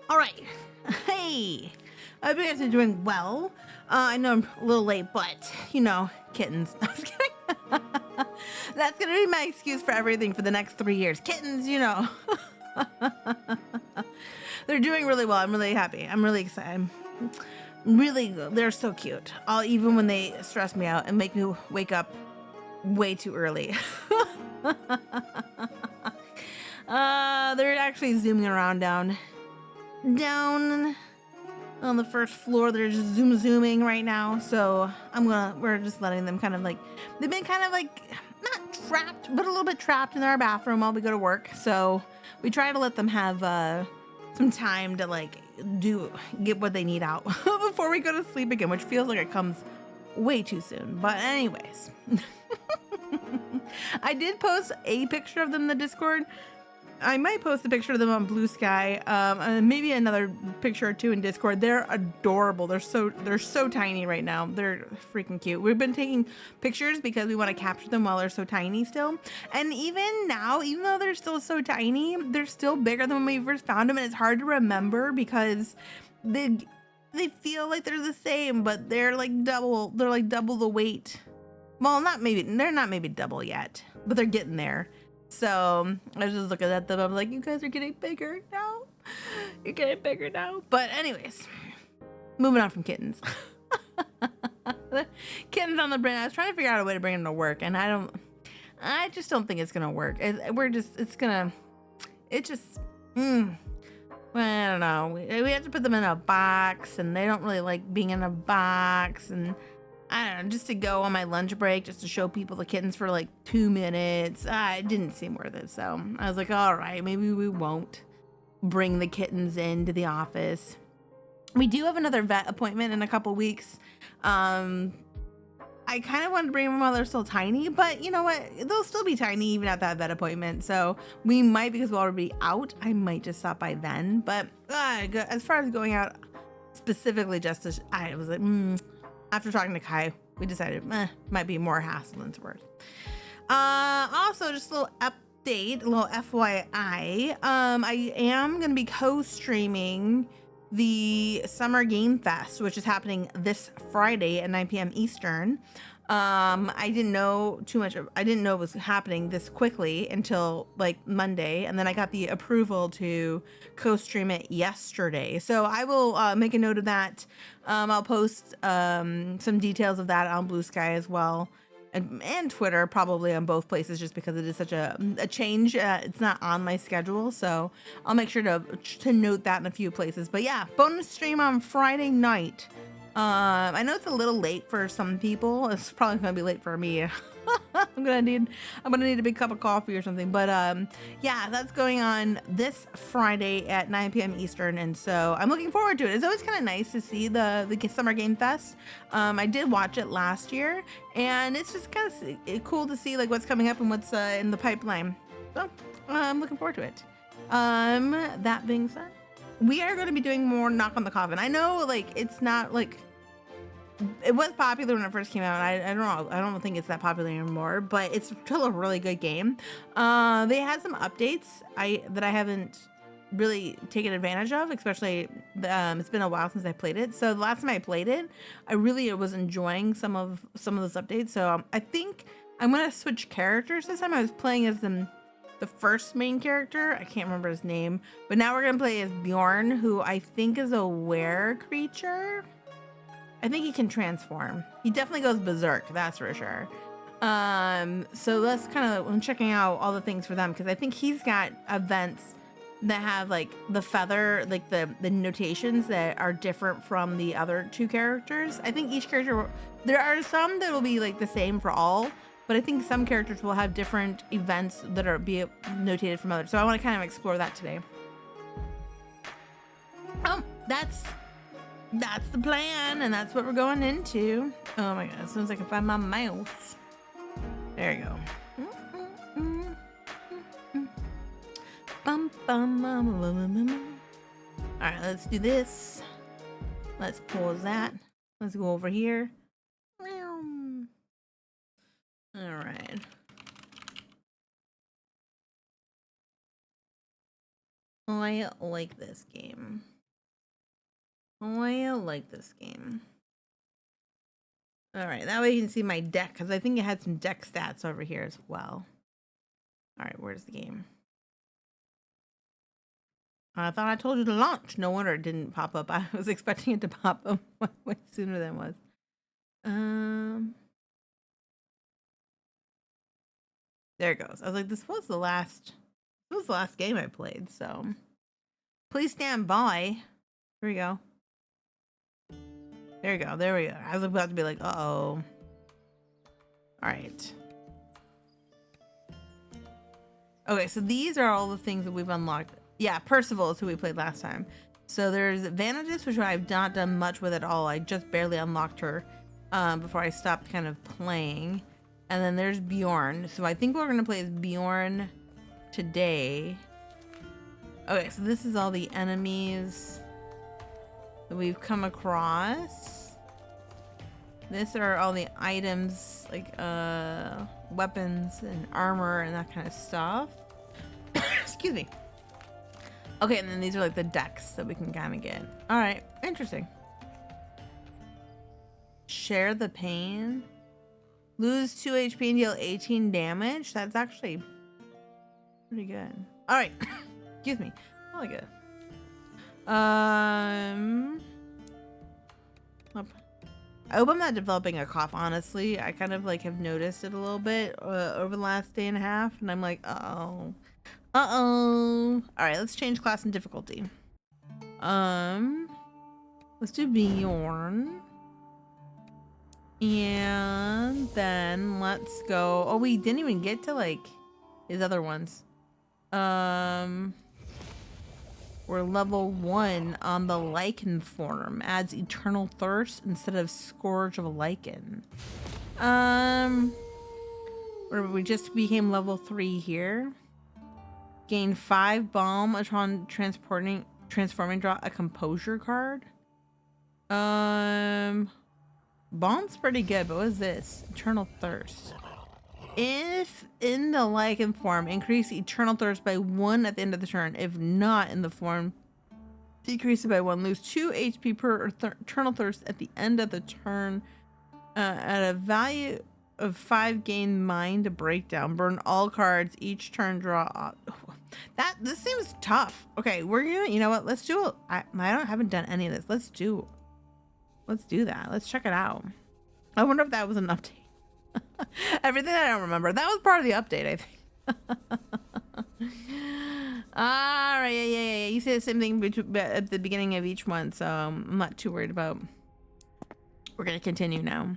All right. Hey, I hope you guys are doing well. I know I'm a little late, but you know, kittens. I was kidding. That's gonna be my excuse for everything for the next 3 years. Kittens, you know. They're doing really well. I'm really happy. I'm really excited. They're so cute. Even when they stress me out and make me wake up way too early. They're actually zooming around down on the first floor. They're just zooming right now. So we're just letting them kind of like, they've been kind of like not trapped, but a little bit trapped in our bathroom while we go to work. So we try to let them have some time to like get what they need out before we go to sleep again, which feels like it comes way too soon. But anyways, I did post a picture of them in the Discord. I might post a picture of them on Blue Sky, and maybe another picture or two in Discord. They're adorable. They're so tiny right now. They're freaking cute. We've been taking pictures because we want to capture them while they're so tiny still. And even now, even though they're still so tiny, they're still bigger than when we first found them. And it's hard to remember because they feel like they're the same, but they're like double. They're like double the weight. Well, they're not maybe double yet, but they're getting there. So I was just looking at them. I'm like, you guys are getting bigger now. You're getting bigger now. But anyways, moving on from kittens. Kittens on the brain. I was trying to figure out a way to bring them to work, and I just don't think it's gonna work. I don't know. We have to put them in a box, and they don't really like being in a box, and I don't know, just to go on my lunch break, just to show people the kittens for like 2 minutes. It didn't seem worth it. So I was like, all right, maybe we won't bring the kittens into the office. We do have another vet appointment in a couple weeks. I kind of want to bring them while they're still tiny, but you know what? They'll still be tiny even at that vet appointment. So we might, because we'll already be out, I might just stop by then. But as far as going out specifically, I was like, after talking to Kai, we decided might be more hassle than it's worth. Also, just a little update, a little FYI. I am going to be co-streaming the Summer Game Fest, which is happening this Friday at 9 p.m. Eastern. I didn't know too much. I didn't know it was happening this quickly until like Monday, and then I got the approval to co-stream it yesterday. So I will make a note of that. I'll post some details of that on Blue Sky as well, and Twitter, probably on both places, just because it is such a change. It's not on my schedule, so I'll make sure to note that in a few places. But yeah, bonus stream on Friday night. I know it's a little late for some people. It's probably gonna be late for me. I'm gonna need a big cup of coffee or something. But yeah, that's going on this Friday at 9 p.m. Eastern, and so I'm looking forward to it. It's always kind of nice to see the Summer Game Fest. I did watch it last year, and it's just kind of cool to see like what's coming up and what's in the pipeline. So I'm looking forward to it. That being said, we are going to be doing more Knock on the Coffin. I know, like, it's not like it was popular when it first came out. I don't know. I don't think it's that popular anymore, but it's still a really good game. They had some updates that I haven't really taken advantage of, especially it's been a while since I played it. So the last time I played it, I really was enjoying some of those updates. So I think I'm gonna switch characters this time. I was playing as the first main character. I can't remember his name, but now we're gonna play as Bjorn, who I think is a were creature. I think he can transform. He definitely goes berserk, that's for sure. So that's kind of, I'm checking out all the things for them, because I think he's got events that have like the feather, like the notations that are different from the other two characters. I think each character, there are some that will be like the same for all, but I think some characters will have different events that are be notated from others. So I want to kind of explore that today. Oh, that's the plan, and that's what we're going into. Oh my god, as soon as I can find my mouse. There you go. Alright, let's do this. Let's pause that. Let's go over here. Alright. I like this game. Oh, I like this game. All right, that way you can see my deck, because I think it had some deck stats over here as well. All right, where's the game? I thought I told you to launch. No wonder it didn't pop up. I was expecting it to pop up way sooner than it was. There it goes. I was like, this was the last game I played, so please stand by. Here we go. There we go. There we go. I was about to be like, uh-oh. All right. Okay, so these are all the things that we've unlocked. Yeah, Percival is who we played last time. So there's Vanadis, which I've not done much with at all. I just barely unlocked her before I stopped kind of playing. And then there's Bjorn. So I think what we're going to play is Bjorn today. Okay, so this is all the enemies that we've come across. These are all the items, like weapons and armor and that kind of stuff. Excuse me. Okay, and then these are like the decks that we can kind of get. All right, interesting. Share the pain. Lose 2 HP and deal 18 damage. That's actually pretty good. All right. Excuse me. I like it. I hope I'm not developing a cough, honestly. I kind of like have noticed it a little bit over the last day and a half, and I'm like, uh-oh. Uh-oh. All right, let's change class and difficulty. Let's do Bjorn. And then let's go. Oh, we didn't even get to like his other ones. We're level 1 on the Lichen form. Adds Eternal Thirst instead of Scourge of Lichen. We just became level 3 here. Gain 5 Balm upon transforming. Draw a Composure card. Balm's pretty good, but what is this? Eternal Thirst. If in the Lichen form, increase Eternal Thirst by 1 at the end of the turn. If not in the form, decrease it by 1. Lose 2 HP per Eternal Thirst at the end of the turn. At a value of 5, gain Mind Breakdown. Burn all cards each turn. Draw. This seems tough. Okay, we're gonna. You know what? Let's do it. I haven't done any of this. Let's do that. Let's check it out. I wonder if that was an update. Everything I don't remember. That was part of the update, I think. All right, yeah. You say the same thing at the beginning of each one, so I'm not too worried about. We're gonna continue now.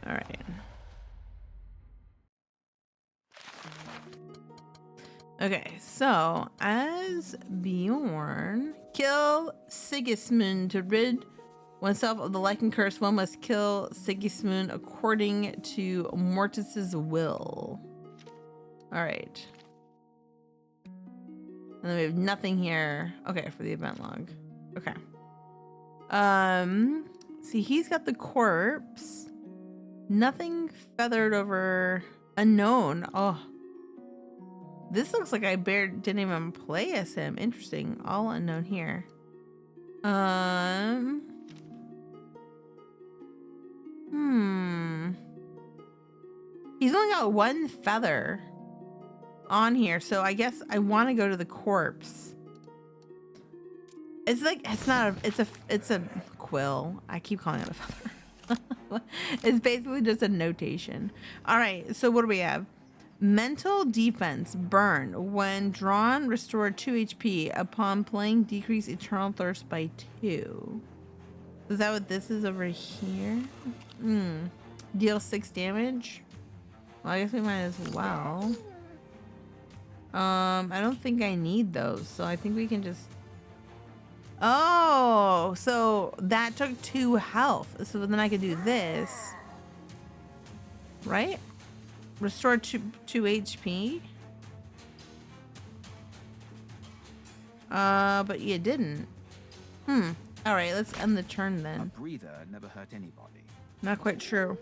All right. Okay, so as Bjorn, kill Sigismund to rid oneself of the Lichen curse. One must kill Sigismund according to Mortis's will. All right. And then we have nothing here. Okay, for the event log. Okay. See, he's got the corpse. Nothing feathered over unknown. Oh. This looks like I didn't even play as him. Interesting. All unknown here. He's only got 1 feather on here, so I guess I want to go to the corpse. It's like it's a quill. I keep calling it a feather. It's basically just a notation. All right, so what do we have? Mental defense, burn. When drawn, restore 2 HP. Upon playing, decrease Eternal Thirst by 2. Is that what this is over here? Deal 6 damage. Well, I guess we might as well. I don't think I need those, so I think we can just. Oh, so that took 2 health. So then I could do this, right? Restore 2 HP. But you didn't. All right, let's end the turn then. A breather never hurt anybody. Not quite true.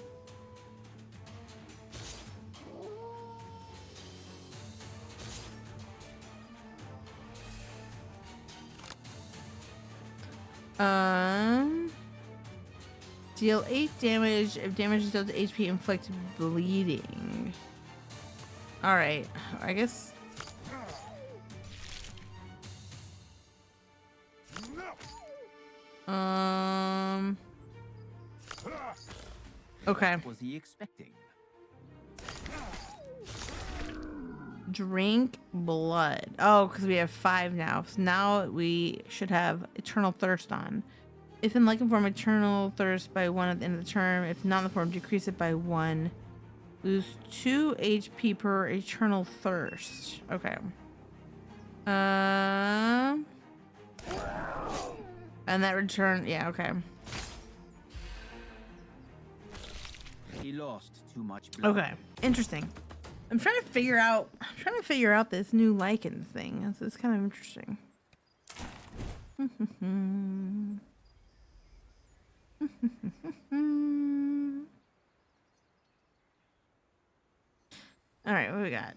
Deal 8 damage if damage is dealt to HP, inflict bleeding. Alright, I guess. Okay. What was he expecting? Drink blood. Oh, because we have 5 now. So now we should have Eternal Thirst on. If in Lycan form, Eternal Thirst by 1 at the end of the term. If not in the form, decrease it by 1. Lose 2 HP per Eternal Thirst. Okay. And that return. Yeah, okay. He lost too much blood. Okay. Interesting. I'm trying to figure out this new Lycan thing. It's kind of interesting. All right, what do we got?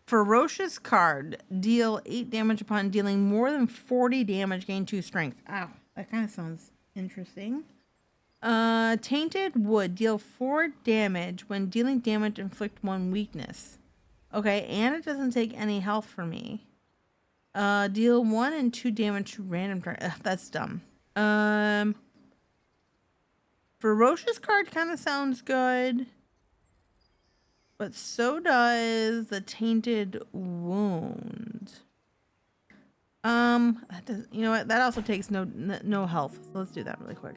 Ferocious card. Deal 8 damage upon dealing more than 40 damage. Gain 2 strength. Ow, that kind of sounds interesting. Tainted wood. Deal 4 damage when dealing damage. Inflict 1 weakness. Okay, and it doesn't take any health for me. Deal 1 and 2 damage to random target. That's dumb. Ferocious card kind of sounds good. But so does the tainted wound. That does, you know what? That also takes no health. So let's do that really quick.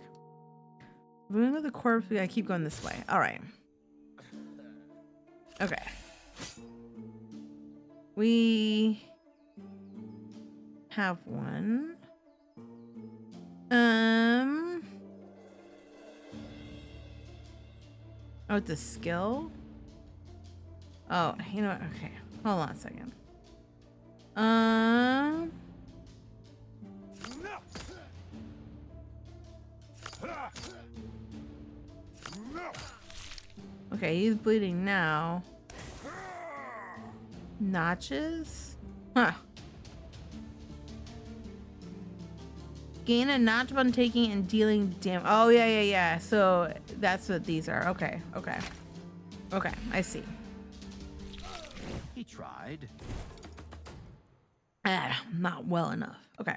Moving with the corpse, we gotta keep going this way. All right. Okay. We have one. Oh, it's a skill. Oh, you know what? Okay, hold on a second. Okay, he's bleeding now. Notches? Huh. Gain a notch upon taking and dealing damage. Oh, yeah. So that's what these are. Okay. I see. He tried. Not well enough. Okay.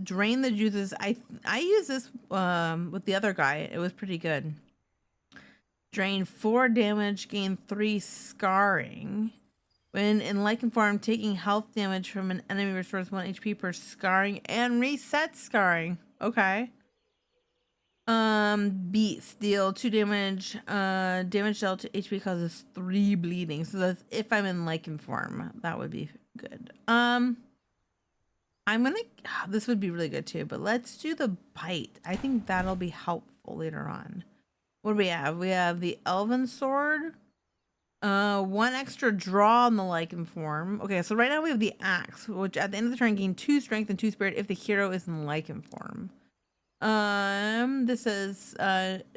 Drain the juices. I used this with the other guy. It was pretty good. Drain 4 damage, gain 3 scarring. When in Lycan form, taking health damage from an enemy restores 1 HP per scarring and resets scarring. Okay. Beast. Deal 2 damage. Damage dealt to HP causes 3 bleeding. So that's if I'm in Lycan form. That would be good. This would be really good too, but let's do the bite. I think that'll be helpful later on. What do we have? We have the Elven Sword. 1 extra draw on the Lycan form. Okay, so right now we have the Axe, which at the end of the turn gain 2 strength and 2 spirit if the hero is in Lycan form. This says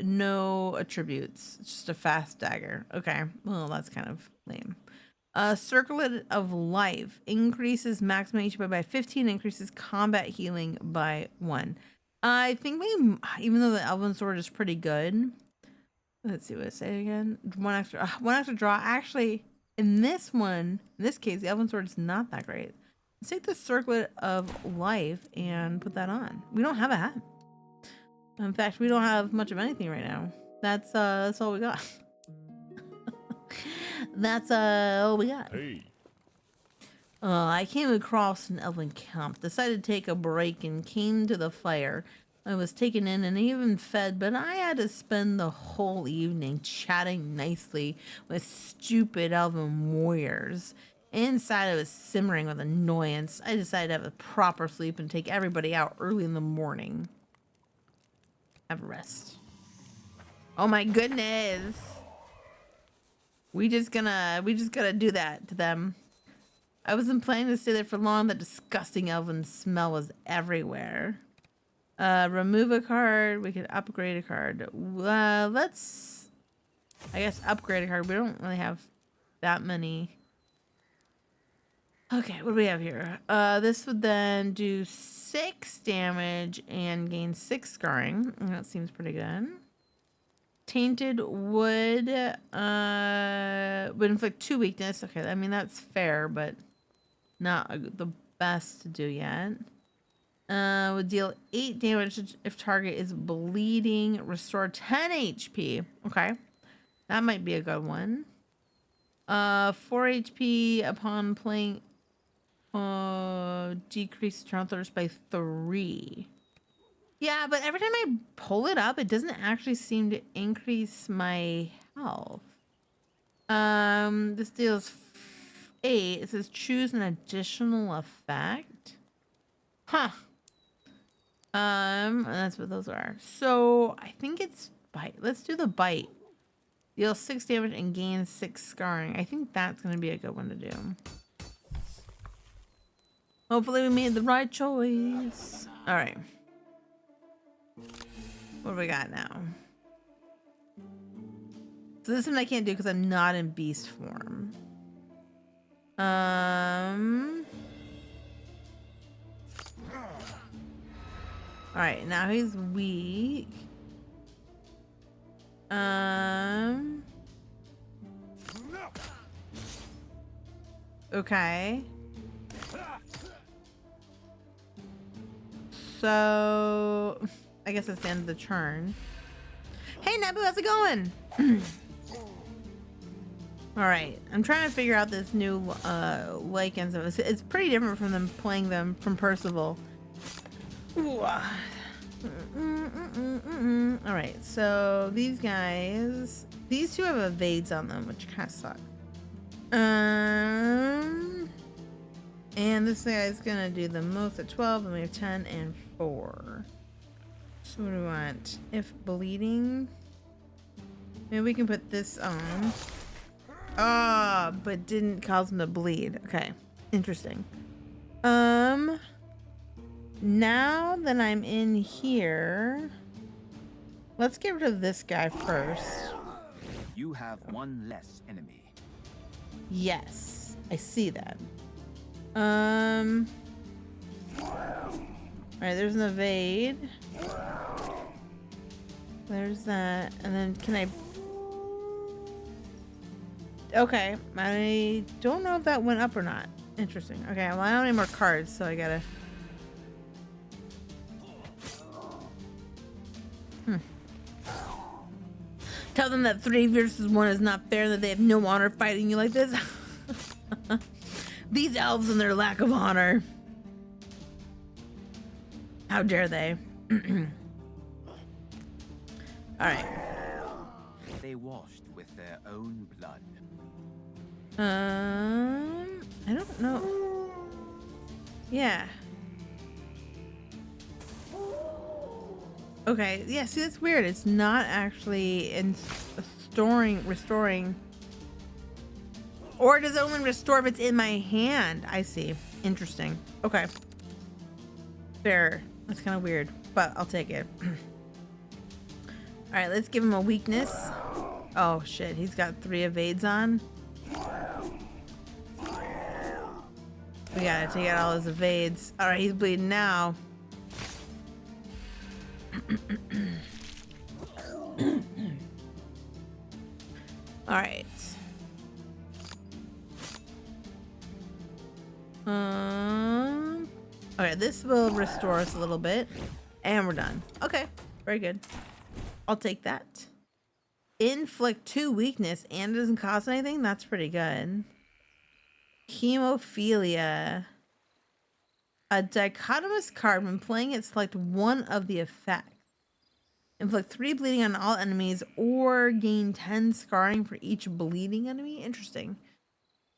no attributes. It's just a fast dagger. Okay, well that's kind of lame. Circlet of Life increases maximum HP by 15, increases combat healing by 1. I think we, even though the Elven Sword is pretty good, let's see what it says again. One extra draw. Actually, in this case, the Elven Sword is not that great. Let's take the Circlet of Life and put that on. We don't have a hat. In fact, we don't have much of anything right now. That's all we got. That's all we got. Hey. I came across an elven camp, decided to take a break, and came to the fire. I was taken in and even fed, but I had to spend the whole evening chatting nicely with stupid elven warriors. Inside, I was simmering with annoyance. I decided to have a proper sleep and take everybody out early in the morning. Have a rest. Oh my goodness. We just gonna do that to them. I wasn't planning to stay there for long. The disgusting elven smell was everywhere. Remove a card. We could upgrade a card. Let's, I guess, upgrade a card. We don't really have that many. Okay, what do we have here? This would then do 6 damage and gain 6 scarring. That seems pretty good. Tainted would inflict 2 weakness. Okay, I mean that's fair, but not the best to do yet. Would deal 8 damage if target is bleeding. Restore 10 HP. Okay, that might be a good one. 4 HP upon playing. Decrease turn thirst by 3. Yeah, but every time I pull it up, it doesn't actually seem to increase my health. This deals 8. It says choose an additional effect. Huh. And that's what those are. So I think it's bite. Let's do the bite. Deal 6 damage and gain 6 scarring. I think that's gonna be a good one to do. Hopefully we made the right choice. All right. What do we got now? So this one I can't do because I'm not in beast form. All right, now he's weak. Okay. So, I guess it's the end of the turn. Hey, Nebu, how's it going? All right, I'm trying to figure out this new Lycans. It's pretty different from them playing them from Percival. All right, so these guys, these two have evades on them, which kind of suck. And this guy's gonna do the most at 12, and we have 10 and 4. So what do we want? If bleeding, maybe we can put this on. Ah, but didn't cause him to bleed. Okay, interesting. Now that I'm in here, let's get rid of this guy first. You have one less enemy. Yes, I see that. All right, there's an evade. There's that, and then can I? Okay, I don't know if that went up or not. Interesting. Okay, well I don't have any more cards, so I gotta. Tell them that 3 versus 1 is not fair, that they have no honor fighting you like this. These elves and their lack of honor. How dare they? Alright. They washed with their own blood. I don't know. Yeah. Okay, yeah, see that's weird. It's not actually in restoring. Or does it only restore if it's in my hand? I see. Interesting. Okay. Fair. That's kind of weird, but I'll take it. Alright, let's give him a weakness. Oh shit, he's got 3 evades on. We gotta take out all his evades. Alright, he's bleeding now. Alright. Okay, this will restore us a little bit. And we're done. Okay, very good. I'll take that. Inflict 2 weakness and it doesn't cost anything? That's pretty good. Hemophilia. A dichotomous card, when playing it, select one of the effects. Inflict 3 bleeding on all enemies or gain 10 scarring for each bleeding enemy. Interesting.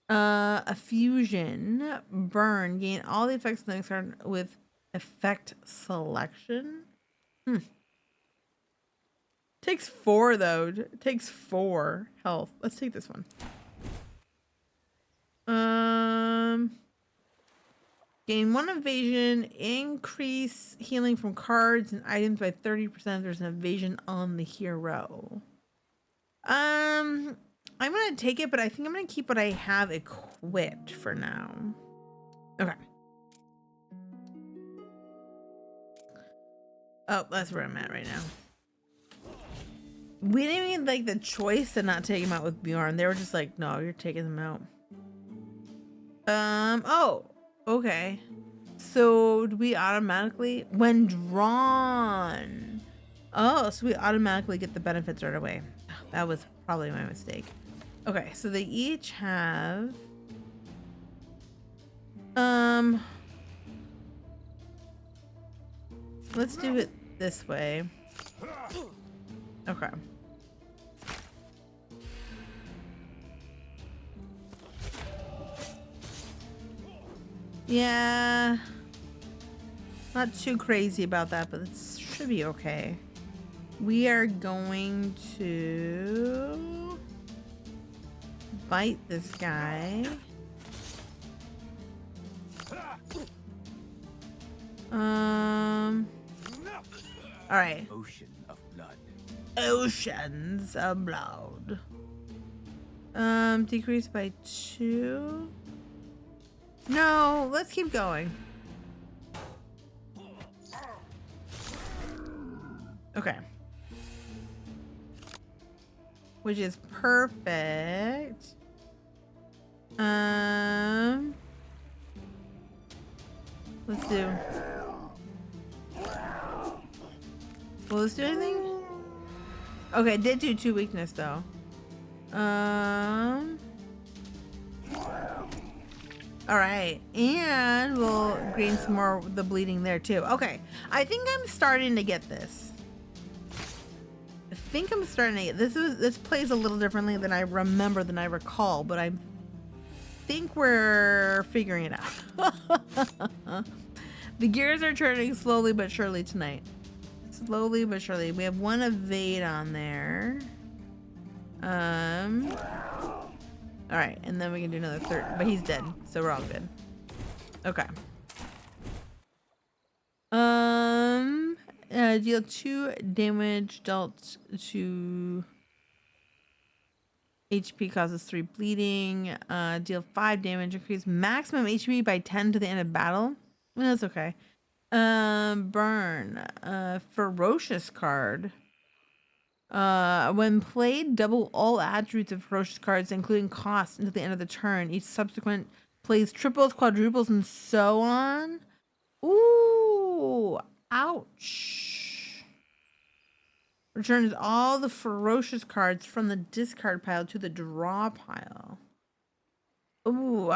A fusion. Burn. Gain all the effects of the next card with effect selection. Takes 4 though. It takes 4 health. Let's take this one. Gain 1 evasion, increase healing from cards and items by 30%. There's an evasion on the hero. I'm gonna take it, but I think I'm gonna keep what I have equipped for now. Okay. Oh, that's where I'm at right now. We didn't even like the choice to not take him out with Bjorn. They were just like, no, you're taking them out. Oh, okay. So do we automatically, when drawn? Oh, so we automatically get the benefits right away. That was probably my mistake. Okay, so they each have, let's do it this way. Okay. Yeah. Not too crazy about that, but it should be okay. We are going to bite this guy. All right. Ocean of blood. Oceans of blood. Decrease by 2. No, let's keep going. Okay. Which is perfect. Let's do. Will this do anything? Okay, it did do 2 weakness though. All right, and we'll gain some more of the bleeding there too. Okay, I think I'm starting to get this. I think I'm starting to get this. This plays a little differently than I remember, than I recall, but I think we're figuring it out. The gears are turning slowly but surely tonight. Slowly but surely. We have 1 evade on there. All right, and then we can do another 3rd, but he's dead, so we're all good. Okay. Deal 2 damage dealt to HP, causes 3 bleeding. Deal 5 damage, increase maximum HP by 10 to the end of battle. Well, that's okay. Burn. Ferocious card. When played, double all attributes of ferocious cards, including cost, until the end of the turn. Each subsequent plays triples, quadruples, and so on. Ooh, ouch. Returns all the ferocious cards from the discard pile to the draw pile. Ooh.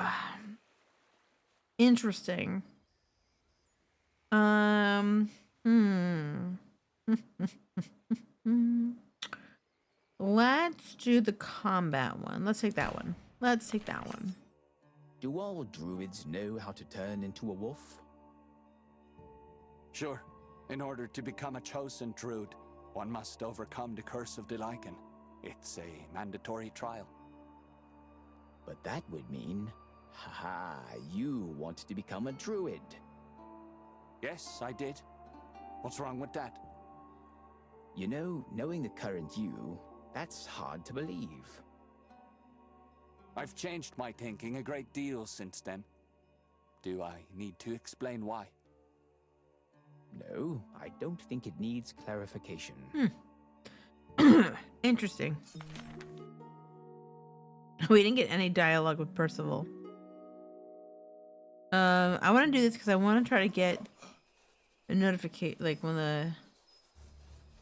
Interesting. Let's do the combat one. Let's take that one. Let's take that one. Do all druids know how to turn into a wolf? Sure. In order to become a chosen druid, one must overcome the curse of the lichen. It's a mandatory trial. But that would mean, haha, you want to become a druid. Yes, I did. What's wrong with that? You know, knowing the current you, that's hard to believe. I've changed my thinking a great deal since then. Do I need to explain why? No, I don't think it needs clarification. Interesting. We didn't get any dialogue with Percival. I want to do this because I want to try to get a notification, like when the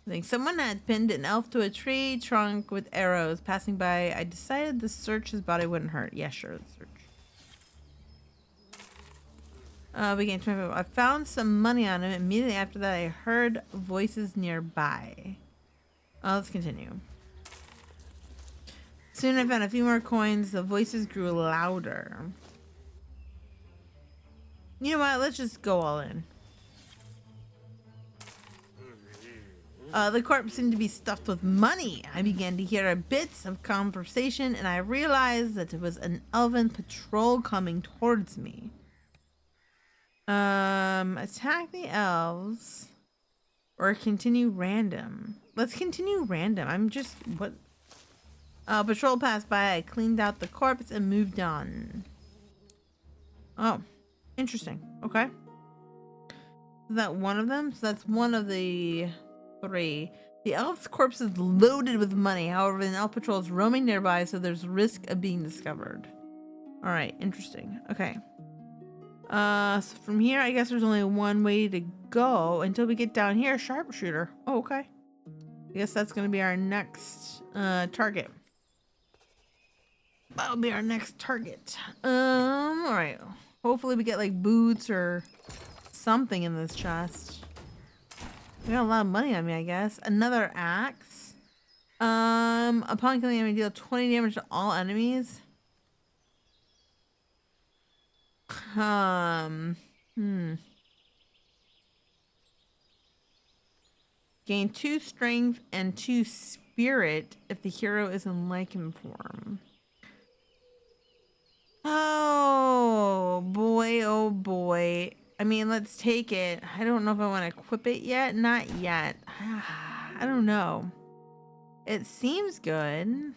thing. Someone had pinned an elf to a tree trunk with arrows. Passing by, I decided to search his body wouldn't hurt. Yeah, sure, let's search. We gained 25. I found some money on him. Immediately after that, I heard voices nearby. Let's continue. Soon I found a few more coins. The voices grew louder. You know what? Let's just go all in. The corpse seemed to be stuffed with money. I began to hear bits of conversation, and I realized that it was an elven patrol coming towards me. Attack the elves or continue random. Let's continue random. I'm just what? Patrol passed by. I cleaned out the corpse and moved on. Oh, Interesting. Okay. Is that one of them? So that's one of the 3. The elf's corpse is loaded with money. However, an elf patrol is roaming nearby, so there's risk of being discovered. All right, interesting. Okay. So from here, I guess there's only one way to go until we get down here. Sharpshooter. Oh, okay. I guess that's gonna be our next target. That'll be our next target. All right. Hopefully we get like boots or something in this chest. I got a lot of money on me, I guess. Another axe. Upon killing enemy, deal 20 damage to all enemies. Gain 2 strength and 2 spirit if the hero is in lichen form. Oh boy, oh boy. I mean, let's take it. I don't know if I want to equip it yet. Not yet. I don't know. It seems good.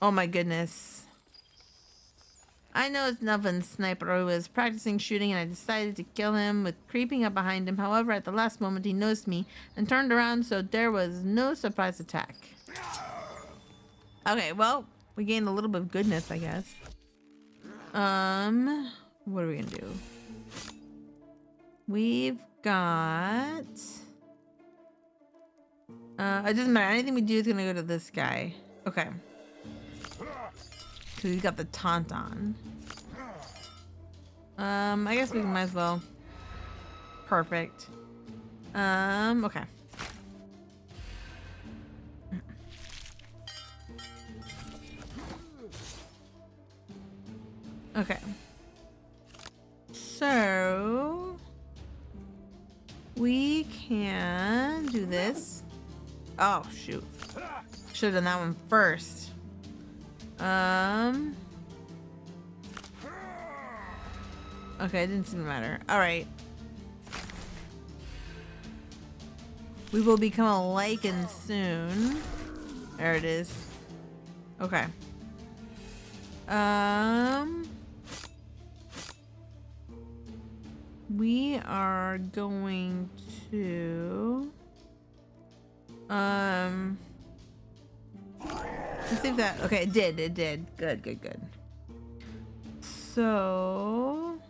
Oh my goodness. I know it's nothing, Sniper. I was practicing shooting and I decided to kill him with creeping up behind him. However, at the last moment, he noticed me and turned around, so there was no surprise attack. Okay, well, we gained a little bit of goodness, I guess. What are we gonna do? We've got... it doesn't matter. Anything we do is gonna go to this guy. Okay. Because he's got the taunt on. I guess we might as well. Perfect. Okay. Okay. So we can do this. Oh shoot. Should have done that one first. Okay, it didn't seem to matter. Alright. We will become a lichen soon. There it is. Okay. We are going to let's see if that okay, it did. Good. So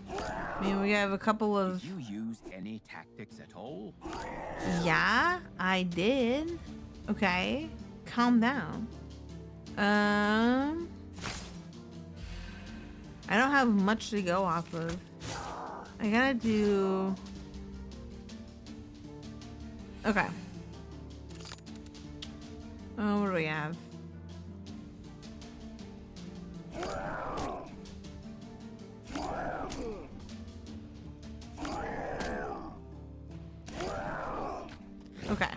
I mean we have a couple of Did you use any tactics at all? Yeah, I did. Okay. Calm down. I don't have much to go off of. I gotta do... Okay. Oh, what do we have? Okay.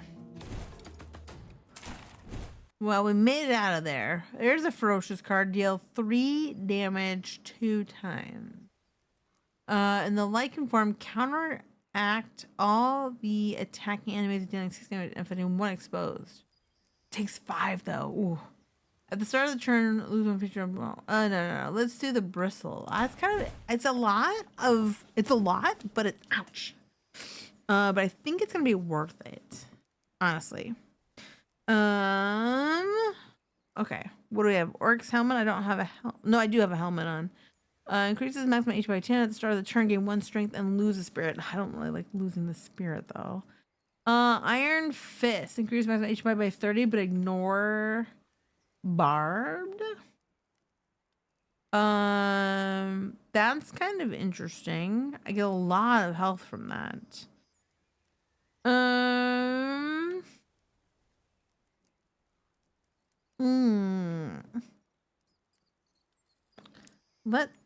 Well, we made it out of there. There's a ferocious card. Deal 3 damage 2 times. In the lichen form, counteract all the attacking enemies dealing 6 damage and inflicting 1 exposed. Takes 5 though. Ooh. At the start of the turn, lose 1 feature. No. Let's do the bristle. It's kind of, it's a lot, but it's ouch. But I think it's gonna be worth it, honestly. Okay. What do we have? Orc's helmet. I don't have a no, I do have a helmet on. Increases maximum HP by 10 at the start of the turn. Gain 1 strength and lose a spirit. I don't really like losing the spirit though. Iron Fist. Increase maximum HP by 30, but ignore barbed. That's kind of interesting. I get a lot of health from that.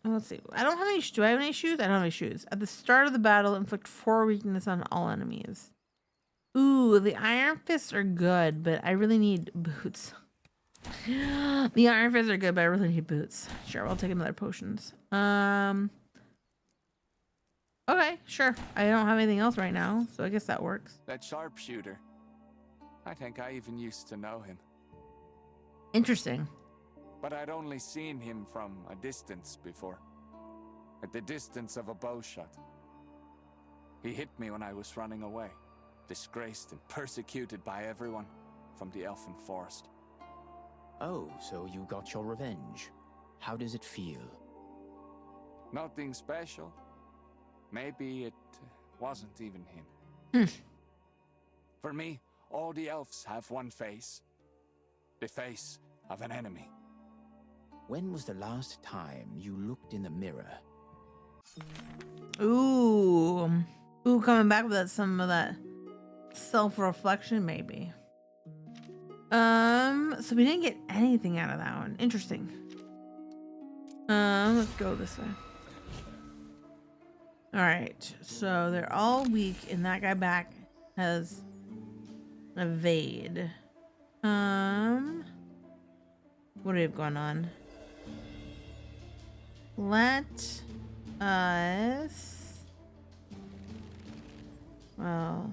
Let's see. I don't have any. Do I have any shoes? I don't have any shoes. At the start of the battle, inflict 4 weakness on all enemies. Ooh, the Iron Fists are good, but I really need boots. The Iron Fists are good, but I really need boots. Sure, I'll take another potions. Okay, sure. I don't have anything else right now, so I guess that works. That sharpshooter. I think I even used to know him. Interesting. but I'd only seen him from a distance before. At the distance of a bow shot. He hit me when I was running away, disgraced and persecuted by everyone from the Elfin Forest. Oh, so you got your revenge. How does it feel? Nothing special. Maybe it wasn't even him. For me, all the elves have one face. The face of an enemy. When was the last time you looked in the mirror? Ooh. Ooh, coming back with that, some of that self-reflection, maybe. So we didn't get anything out of that one. Interesting. Let's go this way. All right, so they're all weak, and that guy back has evade. What do we have going on? Let us. Well.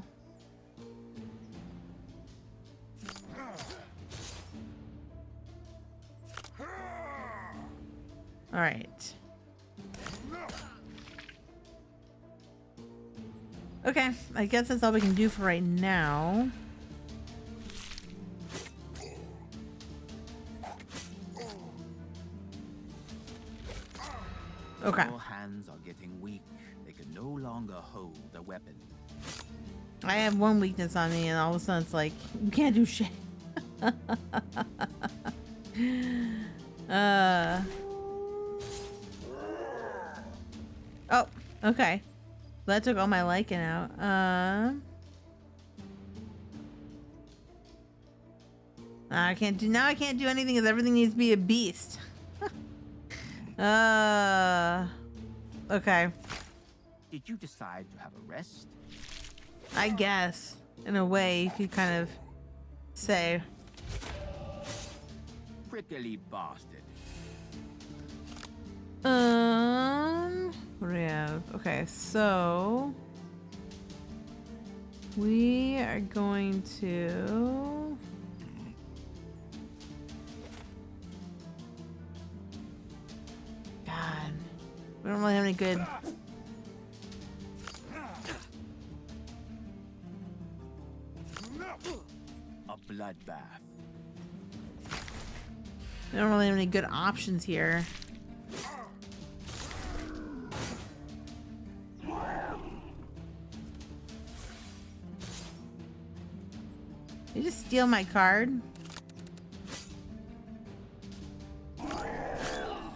All right. Okay, I guess that's all we can do for right now. Okay. Your hands are getting weak. They can no longer hold a weapon. I have one weakness on me, and all of a sudden it's like, you can't do shit. Oh, okay. That took all my liking out. I can't do anything because everything needs to be a beast. Okay. Did you decide to have a rest? I guess, in a way, you could kind of say. Prickly bastard. What do we have? Okay, so we are going to God, we don't really have any good. A bloodbath. We don't really have any good options here. Did you just steal my card?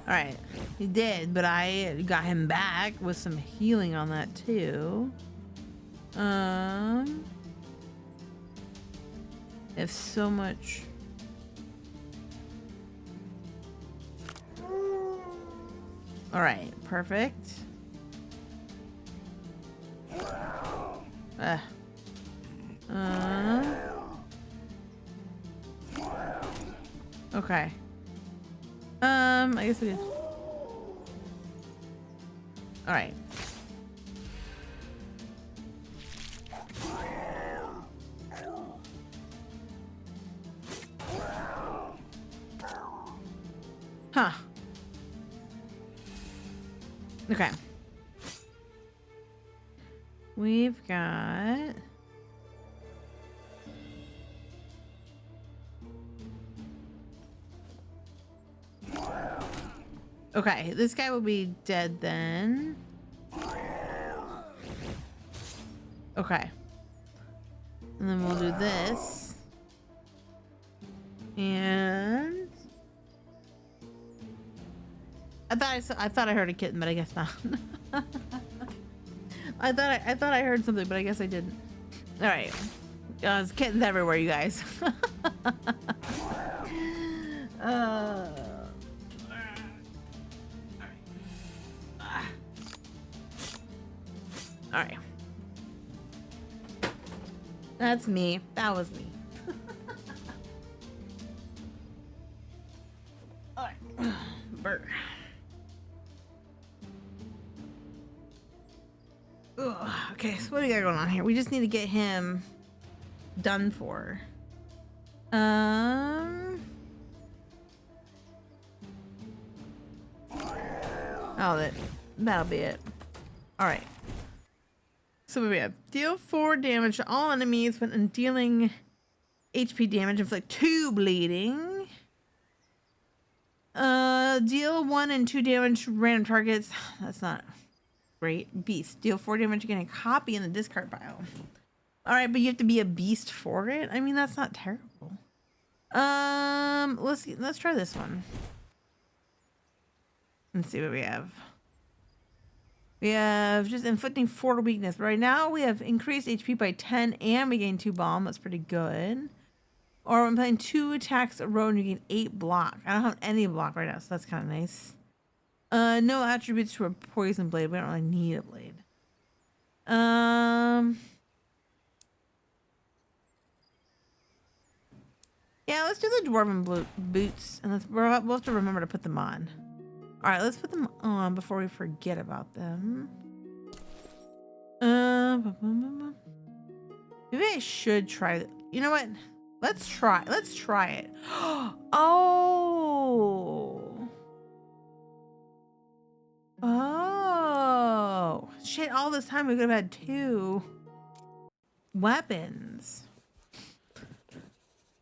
Alright, he did, but I got him back with some healing on that too. If so much. Alright, perfect. Okay. I guess we did. Alright. Huh. Okay. We've got okay, this guy will be dead then. Okay. And then we'll do this. And I thought I heard a kitten, but I guess not. I thought I heard something, but I guess I didn't. All right. There's kittens everywhere, you guys. All right. That's me. That was me. All right. Burr. Ugh, okay, so what do we got going on here? We just need to get him done for. Oh, that'll be it. All right. So what do we have? Deal 4 damage to all enemies when dealing HP damage, inflict 2 bleeding. Deal 1 and 2 damage to random targets. That's not great. Beast. Deal 4 damage to get a copy in the discard pile. Alright, but you have to be a beast for it? I mean, that's not terrible. Let's try this one. Let's see what we have. We have just inflicting 4 weakness. But right now we have increased HP by 10 and we gain 2 bomb. That's pretty good. Or when playing 2 attacks a row and you gain 8 block. I don't have any block right now, so that's kind of nice. No attributes to a poison blade. We don't really need a blade. Yeah, let's do the dwarven boots, and we'll have to remember to put them on. All right, let's put them on before we forget about them. Maybe I should try. You know what? Let's try it. Oh, shit! All this time we could have had 2 weapons.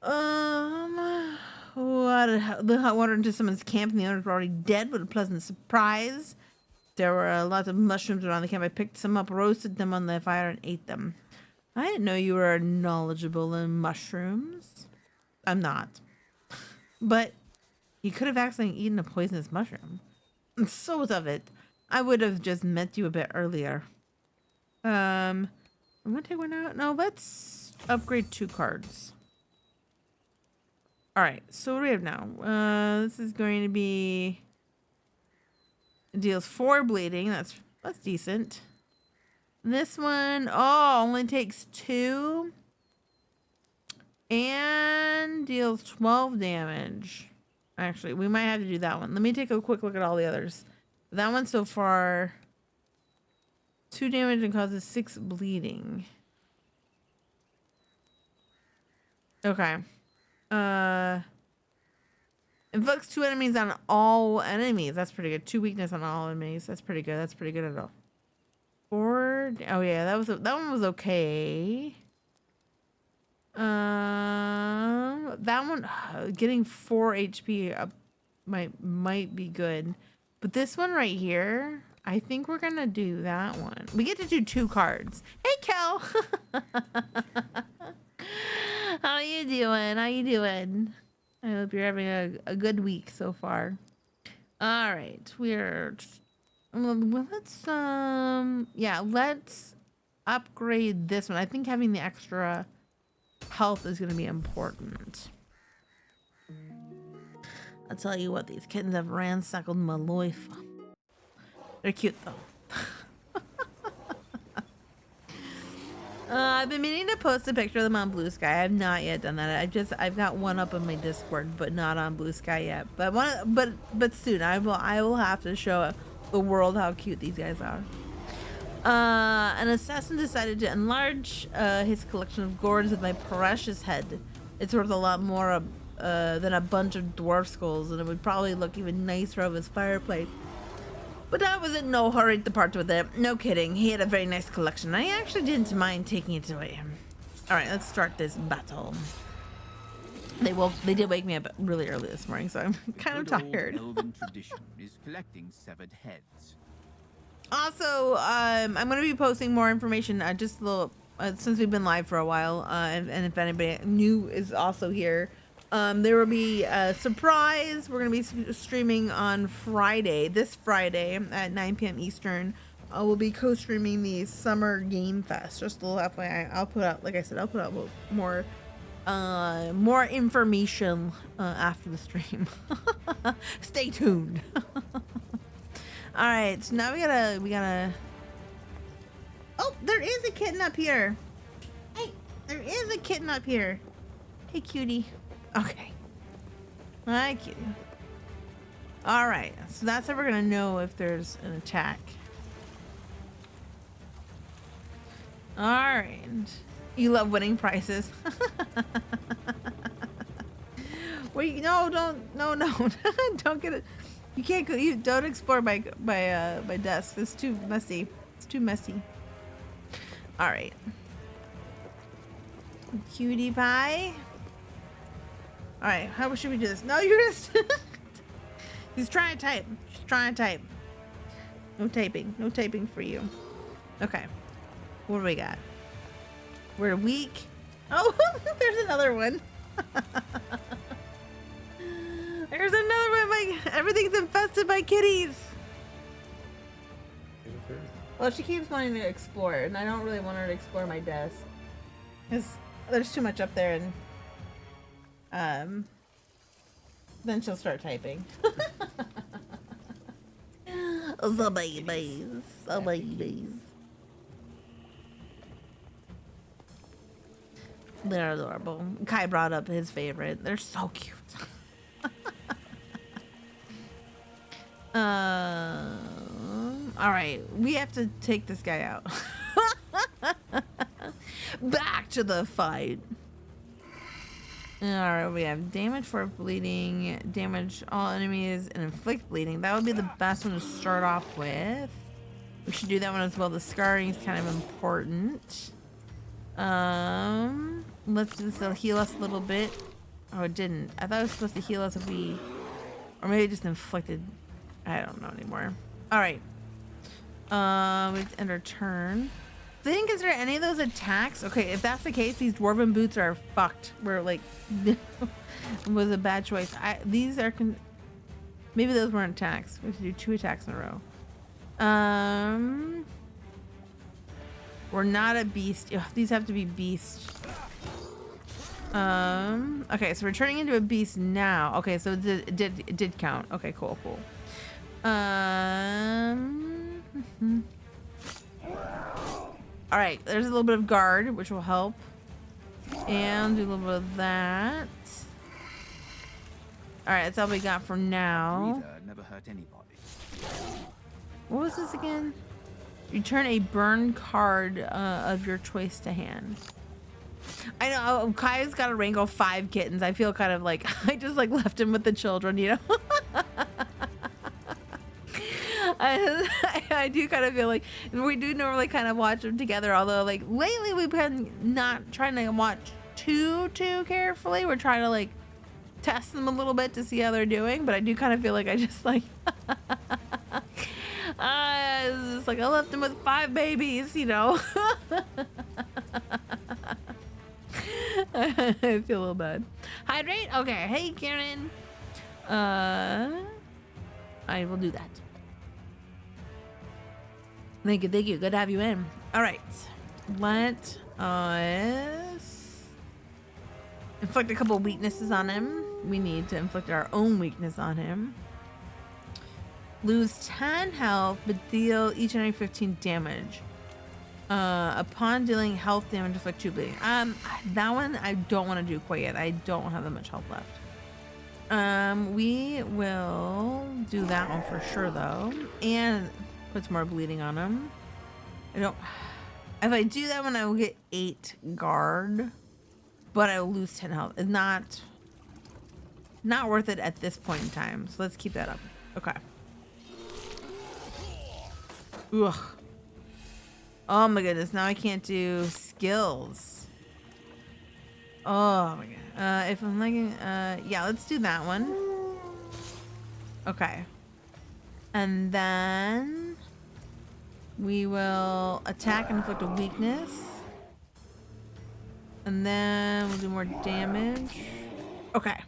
The hot water into someone's camp and the owners were already dead. What a pleasant surprise. There were lots of mushrooms around the camp. I picked some up, roasted them on the fire, and ate them. I didn't know you were knowledgeable in mushrooms. I'm not. But you could have accidentally eaten a poisonous mushroom. And so of it. I would have just met you a bit earlier. I'm gonna take one out. No, let's upgrade 2 cards. Alright, so what do we have now? This is going to be... It deals 4 bleeding. That's decent. This one, only takes 2. And deals 12 damage. Actually, we might have to do that one. Let me take a quick look at all the others. That one so far... 2 damage and causes 6 bleeding. Okay. Inflicts 2 enemies on all enemies. That's pretty good. 2 weakness on all enemies. That's pretty good. That's pretty good at all. 4. Oh yeah, that one was okay. That one getting 4 HP up might be good. But this one right here, I think we're gonna do that one. We get to do 2 cards. Hey, Kel. How you doing? How you doing? I hope you're having a good week so far. All right, well, let's upgrade this one. I think having the extra health is going to be important. I'll tell you what, these kittens have ransackled my life. They're cute though. I've been meaning to post a picture of them on Blue Sky. I have not yet done that. I've got one up in my Discord, but not on Blue Sky yet. But soon I will have to show the world how cute these guys are. An assassin decided to enlarge his collection of gourds with my precious head. It's worth a lot more than a bunch of dwarf skulls, and it would probably look even nicer of his fireplace. But I was in no hurry to part with it. No kidding. He had a very nice collection. I actually didn't mind taking it away. Alright, let's start this battle. They did wake me up really early this morning, so I'm kind of tired. Elven tradition is collecting severed heads. Also, I'm going to be posting more information just a little since we've been live for a while, and if anybody new is also here. There will be a surprise. We're going to be streaming on Friday, this Friday at 9 p.m. Eastern. We'll be co-streaming the Summer Game Fest. Just a little FYI. I'll put out, like I said, more information after the stream. Stay tuned. All right, so now we gotta. Oh, there is a kitten up here. Hey, there is a kitten up here. Hey, cutie. Okay. Hi, cutie. All right, so that's how we're gonna know if there's an attack. All right. You love winning prizes. Wait, no, don't get it. You can't go. You don't explore my desk. It's too messy. It's too messy. All right. Cutie pie. All right. How should we do this? No, you're just. He's trying to type. She's trying to type. No typing. No typing for you. Okay. What do we got? We're weak. Oh, there's another one. There's another one. Everything's infested by kitties. Well, she keeps wanting to explore, and I don't really want her to explore my desk. Because there's too much up there, and then she'll start typing. The babies. The babies. They're adorable. Kai brought up his favorite. They're so cute. All right, we have to take this guy out. Back to the fight. All right, we have damage for bleeding, damage all enemies, and inflict bleeding. That would be the best one to start off with. We should do that one as well. The scarring is kind of important. Let's do this. It'll heal us a little bit. Oh, it didn't. I thought it was supposed to heal us if we, or maybe it just inflicted. I don't know anymore. All right. We have to end our turn. They didn't consider any of those attacks. Okay, if that's the case, these dwarven boots are fucked. We're like, it was a bad choice. These are maybe those weren't attacks. We have to do 2 attacks in a row. We're not a beast. Ugh, these have to be beast. Okay, so we're turning into a beast now. Okay, so it did count. Okay, cool. All right, there's a little bit of guard, which will help. And do a little bit of that. All right, that's all we got for now. Never hurt anybody. What was this again? Return a burn card of your choice to hand. I know Kai's got to wrangle 5 kittens. I feel kind of like I just like left him with the children, you know. I do kind of feel like we do normally kind of watch them together, although like lately we've been not trying to watch too carefully. We're trying to like test them a little bit to see how they're doing, but I do kind of feel like I just like it's just like I left him with 5 babies, you know. I feel a little bad. Hydrate? Okay. Hey, Karen. I will do that. Thank you. Good to have you in. All right. Let us inflict a couple weaknesses on him. We need to inflict our own weakness on him. Lose 10 health, but deal each and every 15 damage. Upon dealing health damage, inflict 2 bleeding. That one I don't want to do quite yet. I don't have that much health left. We will do that one for sure though, and put some more bleeding on him. If I do that one, I will get 8 guard, but I will lose 10 health. It's not worth it at this point in time. So let's keep that up. Okay. Ugh. Oh my goodness, now I can't do skills. Oh my god. If I'm liking, yeah, let's do that one. Okay. And then we will attack and inflict a weakness. And then we'll do more damage. Okay.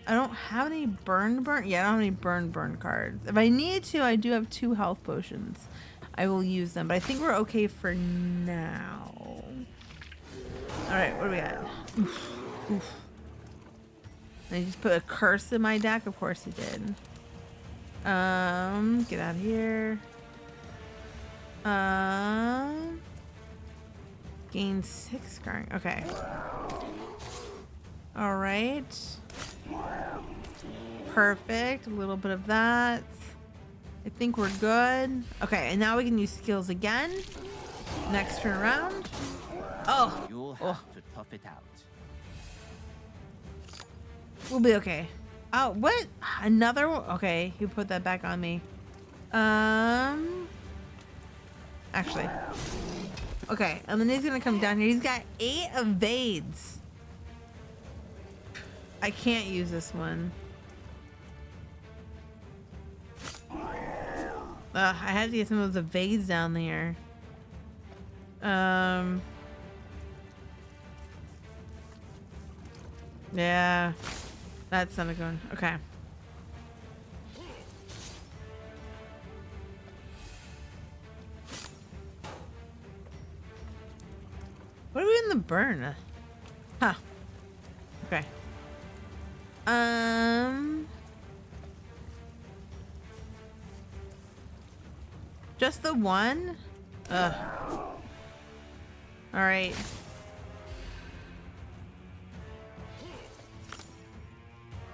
I don't have any burn. Yeah, I don't have any burn cards. If I need to, I do have 2 health potions. I will use them, but I think we're okay for now. All right, what do we got? Oof. And he just put a curse in my deck. Of course he did. Get out of here. Gain 6 scarring. Okay. All right. Perfect. A little bit of that. I think we're good. Okay, and now we can use skills again. Next turn around. Oh. You'll have to tough it out. We'll be okay. Oh, what? Another one? Okay, you put that back on me. Actually. Okay, and then he's gonna come down here. He's got 8 evades. I can't use this one. I had to get some of those evades down there. Yeah. That's not a good one. Okay. What are we in the burn? Huh. Okay. Just the one? Ugh. All right.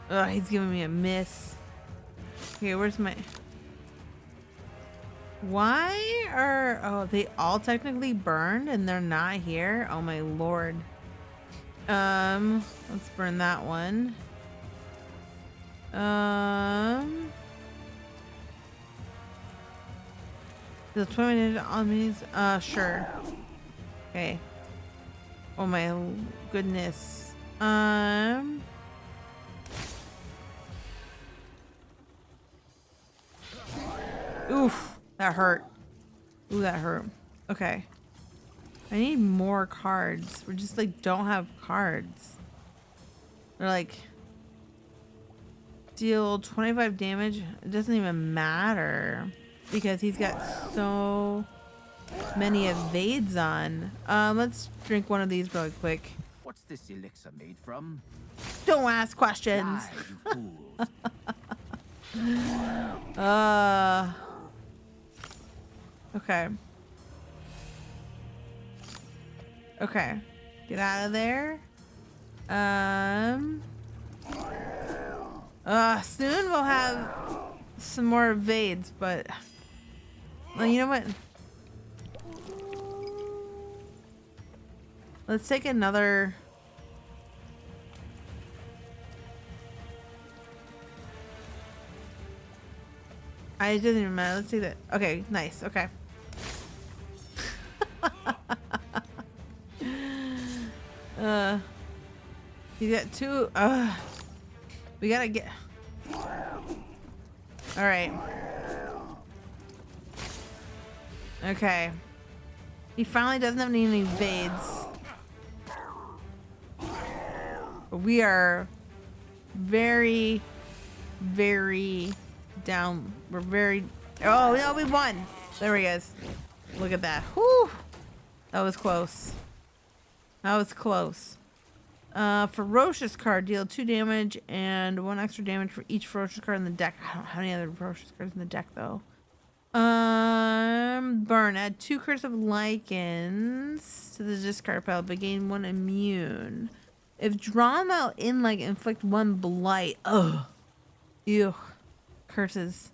Ugh, he's giving me a miss. Okay, where's my... Why are... Oh, they all technically burned and they're not here? Oh my lord. Let's burn that one. The 20 minute enemies? Sure. Okay. Oh my goodness. Oof, that hurt. Ooh, that hurt. Okay. I need more cards. We just like don't have cards. They're like deal 25 damage. It doesn't even matter because he's got so many evades on. Let's drink one of these really quick. What's this elixir made from? Don't ask questions. Lie, you fools. Okay. Okay. Get out of there. Soon we'll have some more evades, but well, you know what? Let's take another. It doesn't even matter. Let's see that. Okay, nice. Okay. You got 2. We gotta get. All right. Okay. He finally doesn't have any evades. We are very, very down. We're very. Oh no, we won. There he is. Look at that. Whew. That was close. That was close. Ferocious card, deal 2 damage and 1 extra damage for each ferocious card in the deck. I don't have any other ferocious cards in the deck though. Burn. Add 2 Curse of Lichens to the discard pile, but gain 1 immune. If drawn while in like inflict 1 blight. Ugh. Ew. Curses.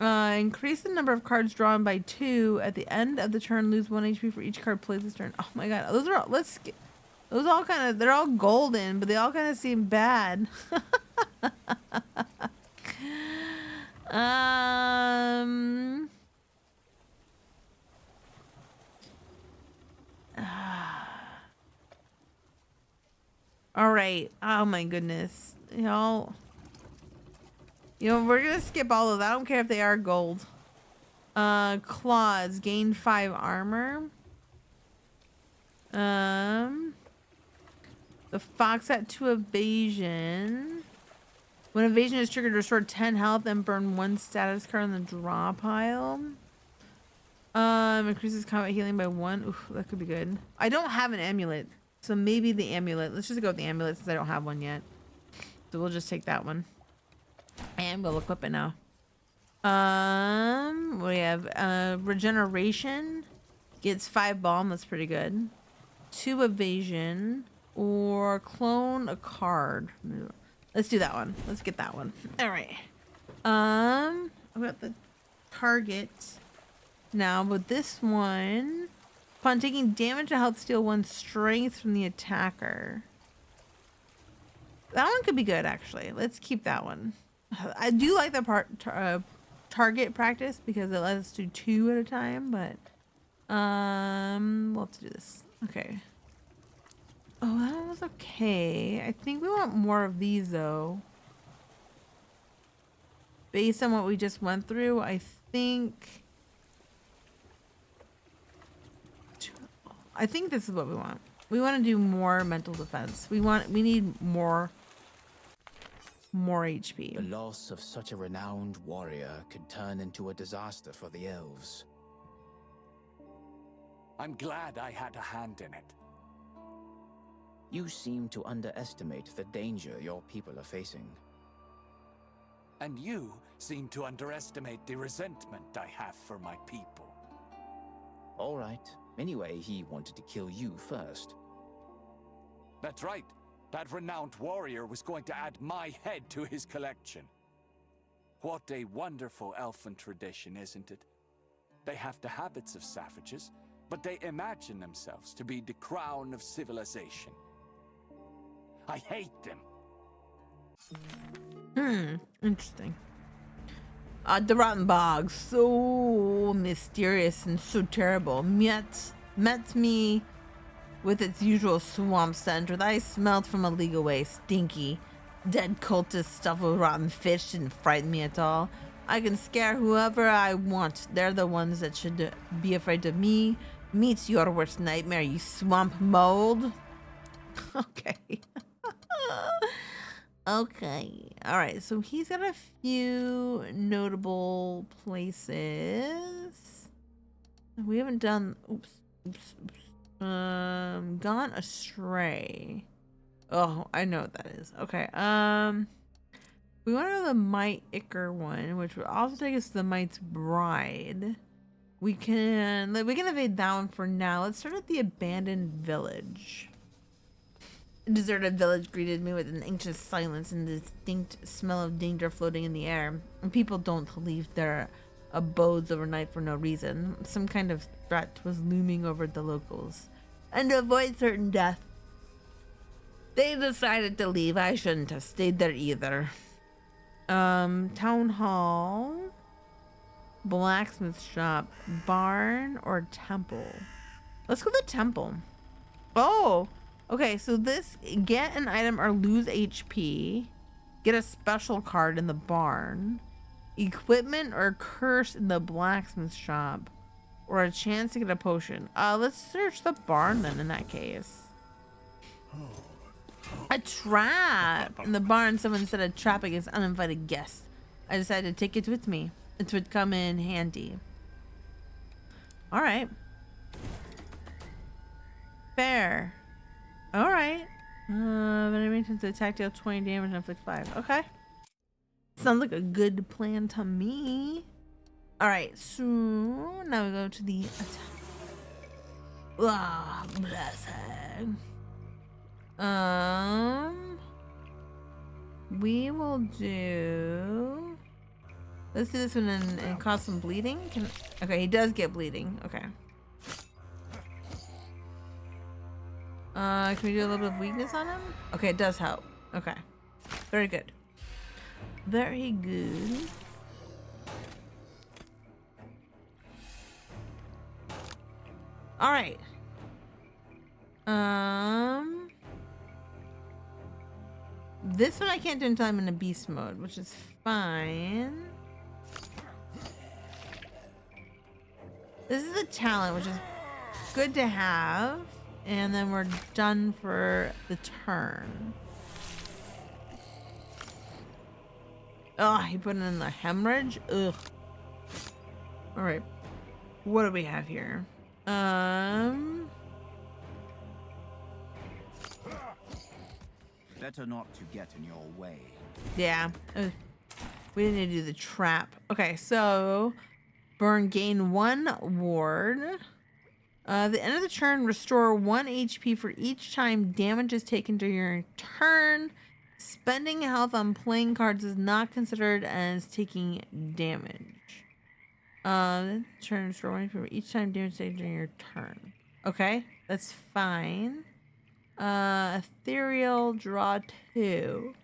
Increase the number of cards drawn by 2 at the end of the turn. Lose 1 HP for each card played this turn. Oh my god, those are all. Let's skip. Those all kind of. They're all golden, but they all kind of seem bad. All right. Oh my goodness, y'all. You know, we're gonna skip all of that. I don't care if they are gold. Claws, gain 5 armor. The fox at 2 evasion. When evasion is triggered, restore 10 health and burn 1 status card in the draw pile. Increases combat healing by 1. Oof, that could be good. I don't have an amulet, so maybe the amulet. Let's just go with the amulet since I don't have one yet. So we'll just take that one. And we'll equip it now. We have regeneration. Gets 5 bomb. That's pretty good. 2 evasion. Or clone a card. Let's do that one. Let's get that one. All right. I've got the target now, but this one, upon taking damage to health, steal 1 strength from the attacker. That one could be good, actually. Let's keep that one. I do like the target practice because it lets us do 2 at a time, but we'll have to do this. Okay. Oh, that one was okay. I think we want more of these though. Based on what we just went through, I think this is what we want. We want to do more mental defense. We need more HP. The loss of such a renowned warrior could turn into a disaster for the elves. I'm glad I had a hand in it. You seem to underestimate the danger your people are facing. And you seem to underestimate the resentment I have for my people. All right. Anyway, he wanted to kill you first. That's right. That renowned warrior was going to add my head to his collection. What a wonderful elfin tradition, isn't it? They have the habits of savages, but they imagine themselves to be the crown of civilization. I hate them. Interesting. The rotten bog, so mysterious and so terrible. Met me with its usual swamp scent, that I smelled from a league away. Stinky, dead cultists stuffed with rotten fish didn't frighten me at all. I can scare whoever I want. They're the ones that should be afraid of me. Meets your worst nightmare, you swamp mold. Okay. Okay. All right. So he's got a few notable places. We haven't done. Oops. Gone astray. Oh, I know what that is. Okay. We want to go to the Might Icker one, which would also take us to the Might's Bride. We can evade that one for now. Let's start at the abandoned village. A deserted village greeted me with an anxious silence and the distinct smell of danger floating in the air. And people don't leave their abodes overnight for no reason. Some kind of threat was looming over the locals. And to avoid certain death, they decided to leave. I shouldn't have stayed there either. Town hall, blacksmith shop, barn, or temple? Let's go to the temple. Oh! Okay, so this, get an item or lose HP, get a special card in the barn, equipment or curse in the blacksmith shop, or a chance to get a potion. Let's search the barn then in that case. A trap! In the barn, someone set a trap against uninvited guests. I decided to take it with me. It would come in handy. Alright. Fair. Alright. Enemy tends to attack, deal 20 damage and inflict 5. Okay. Sounds like a good plan to me. Alright, so now we go to the blessing. We will do. Let's do this one and cause some bleeding. Okay, he does get bleeding. Okay. Can we do a little bit of weakness on him? Okay, it does help. Okay. Very good. Very good. All right. This one I can't do until I'm in a beast mode, which is fine. This is a talent, which is good to have. And then we're done for the turn. Oh, he put in the hemorrhage? Ugh. Alright. What do we have here? Better not to get in your way. Yeah. We didn't need to do the trap. Okay, so burn, gain 1 ward. The end of the turn, restore 1 HP for each time damage is taken during your turn. Spending health on playing cards is not considered as taking damage. Turn, restore 1 HP for each time damage is taken during your turn. Okay, that's fine. Ethereal, draw 2.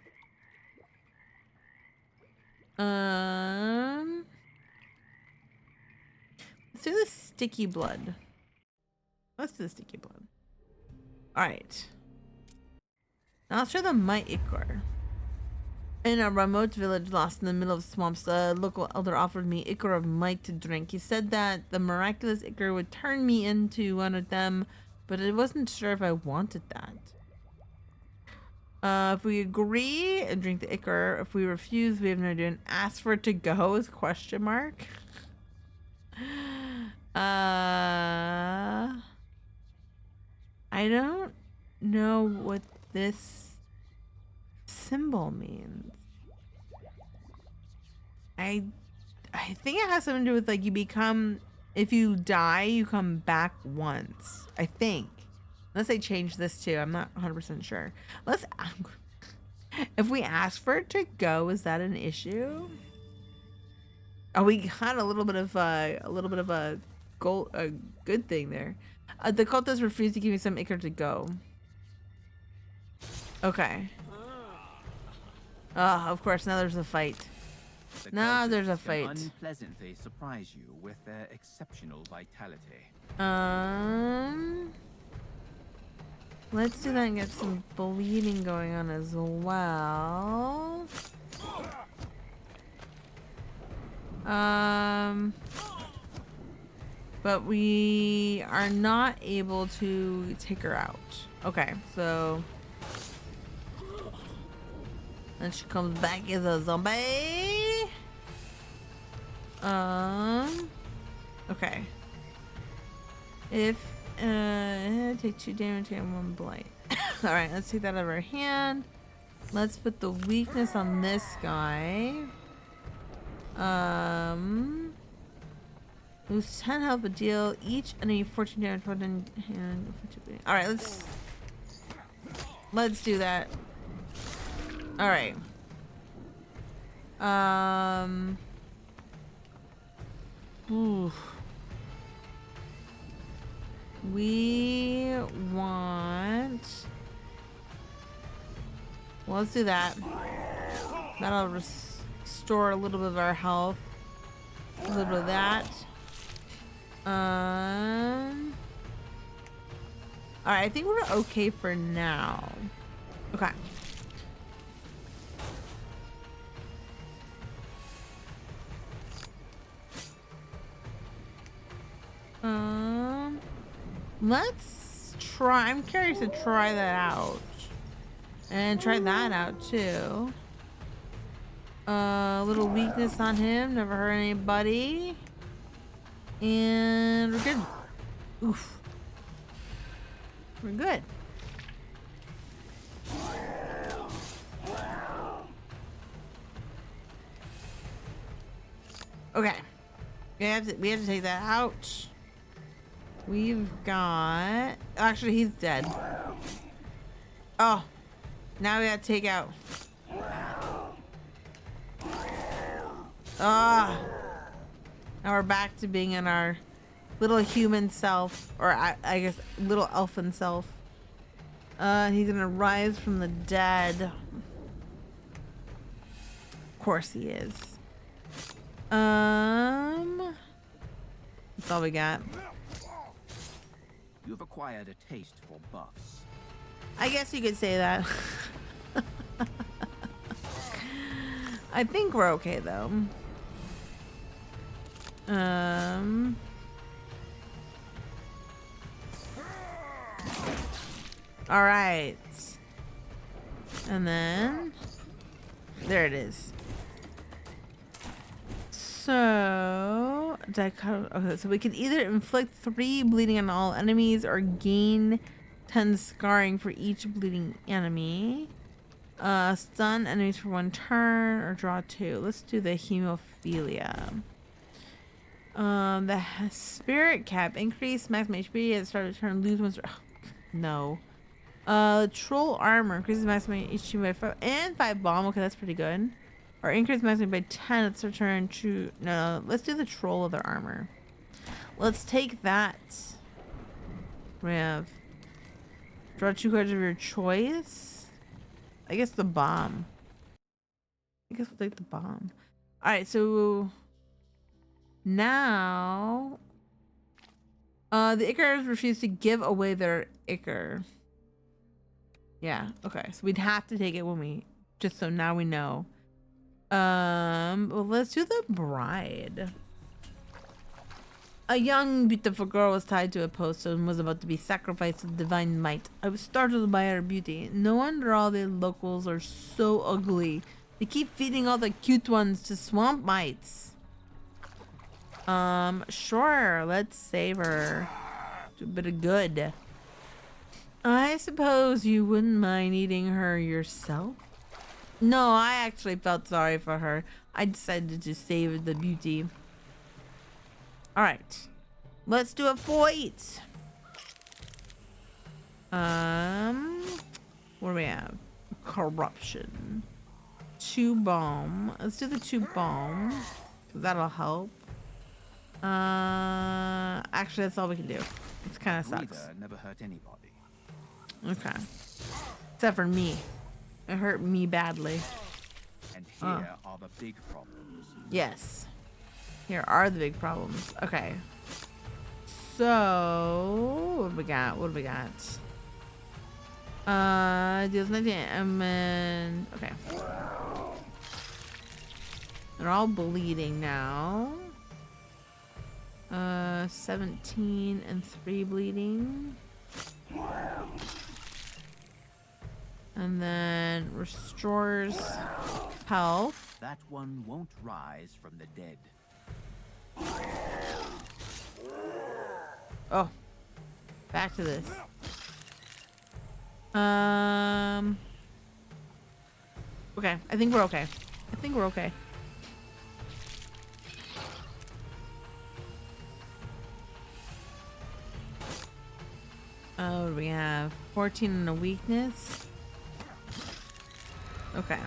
Let's do the sticky blood. Let's do the sticky blood. Alright. Now let's try the Might Ichor. In a remote village lost in the middle of swamps, a local elder offered me Ichor of Might to drink. He said that the miraculous Ichor would turn me into one of them, but I wasn't sure if I wanted that. If we agree and drink the Ichor, if we refuse, we have no idea. And ask for it to go is question mark. I don't know what this symbol means. I think it has something to do with like you become, if you die, you come back once. I think. Unless they change this too. I'm not 100% sure. If we ask for it to go, is that an issue? Oh, we got a little bit of a good thing there. The cultists refused to give me some Ichor to go. Okay. Oh, of course, now there's a fight. Now there's a fight. Unpleasantly surprise you with their exceptional vitality. Let's do that and get some bleeding going on as well. But we are not able to take her out. Okay, so then she comes back as a zombie. Okay. If take 2 damage and 1 blight. All right, let's take that out of our hand. Let's put the weakness on this guy. Lose 10 health, but deal each enemy 14 damage. All right, let's do that. All right. Ooh. We want. Well, let's do that. That'll restore a little bit of our health. A little bit of that. Alright, I think we're okay for now. Okay. Let's try. I'm curious to try that out. And try that out too. A little weakness on him. Never hurt anybody. And we're good. Oof. We're good. Okay. We have to take that out. We've got. Actually, he's dead. Oh. Now we gotta take out. Ah. Now we're back to being in our little human self, or I guess little elfin self. He's gonna rise from the dead. Of course he is. That's all we got. You've acquired a taste for buffs. I guess you could say that. I think we're okay though. All right. And then there it is. So, okay, so we can either inflict 3 bleeding on all enemies or gain 10 scarring for each bleeding enemy. Stun enemies for 1 turn or draw 2. Let's do the hemophilia. The spirit cap increase maximum HP at the start of the turn. Lose 1. No. Troll armor increases maximum HP by 5 and 5 bomb. Okay, that's pretty good. Or increase maximum by 10 at the start of turn. To no, let's do the troll of their armor. Let's take that. We have Draw 2 cards of your choice. I guess the bomb. I guess we'll take the bomb. Alright, so now the Ickers refuse to give away their Icker. Yeah, okay. So we'd have to take it when we just so now we know. Well, let's do the bride. A young, beautiful girl was tied to a post and was about to be sacrificed to divine might. I was startled by her beauty. No wonder all the locals are so ugly. They keep feeding all the cute ones to swamp mites. Sure, let's save her. Do a bit of good. I suppose you wouldn't mind eating her yourself? No, I actually felt sorry for her. I decided to save the beauty. Alright. Let's do a fight. What do we have? Corruption. 2 bomb. Let's do the 2 bomb. That'll help. Actually, that's all we can do. It's kind of sucks. Breather never hurt anybody. Okay. Except for me. It hurt me badly. And here are the big problems. Yes. Here are the big problems. Okay. So, what do we got? What do we got? Deals 19 and then okay. They're all bleeding now. 17 and 3 bleeding. And then restores health. That one won't rise from the dead. Oh, back to this. Okay, I think we're okay. I think we're okay. Oh, what do we have? 14 and a weakness. Okay,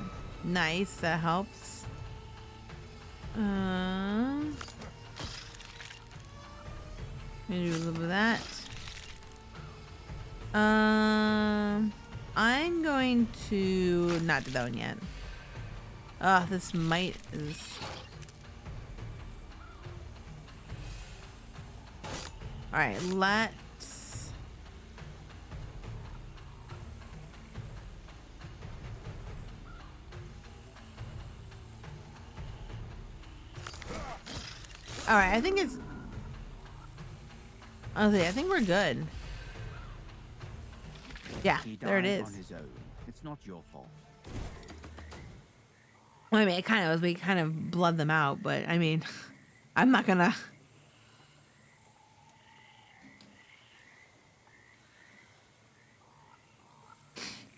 nice. That helps. Maybe do a little bit of that. I'm going to not do that one yet. This might is. All right, let's. All right, I think it's. Okay, I think we're good. Yeah, there it is. On his own. It's not your fault. Well, I mean, it kind of was. We kind of blood them out, but I mean, I'm not gonna.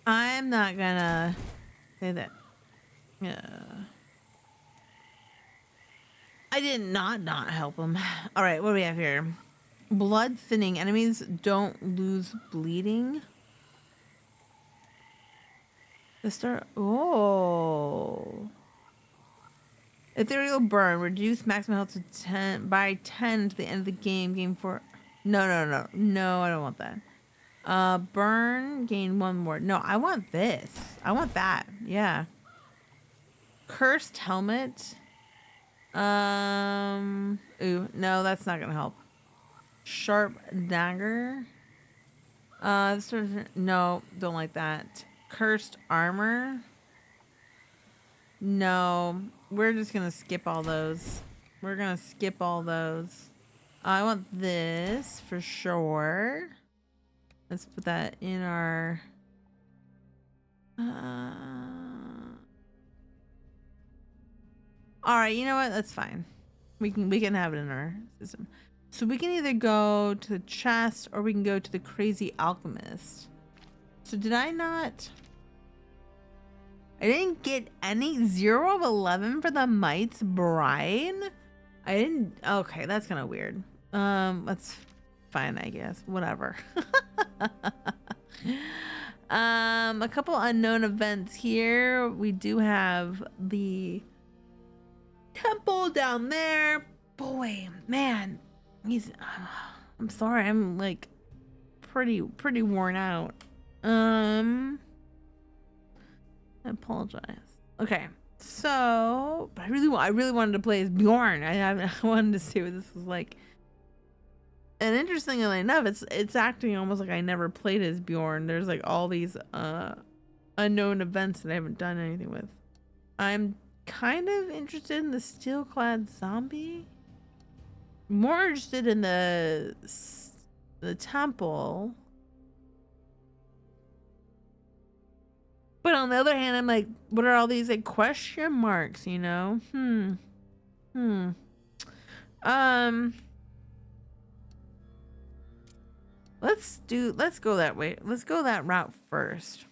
I'm not gonna say that. Yeah. I did not help him. All right, what do we have here? Blood thinning. Enemies don't lose bleeding. The start. Oh. Ethereal burn. Reduce maximum health to 10 by 10 to the end of the game. Game 4. No, I don't want that. Burn. Gain 1 more. No, I want this. I want that. Yeah. Cursed helmet. Ooh, no, that's not gonna help. Sharp dagger. No, don't like that. Cursed armor. No, we're just gonna skip all those. We're gonna skip all those. I want this for sure. Let's put that in our. All right, you know what? That's fine. We can have it in our system. So we can either go to the chest or we can go to the crazy alchemist. So did I not? I didn't get any 0 of 11 for the Might's Bride. I didn't. Okay, that's kind of weird. That's fine, I guess. Whatever. A couple unknown events here. We do have the temple down there. Boy, man, he's. I'm sorry. I'm like pretty worn out. I apologize. Okay. So, but I really wanted to play as Bjorn. I wanted to see what this was like. And interestingly enough, it's acting almost like I never played as Bjorn. There's like all these unknown events that I haven't done anything with. I'm kind of interested in the steel-clad zombie. More interested in the temple. But on the other hand, I'm like, what are all these like question marks, you know? Let's go that way. Let's go that route first.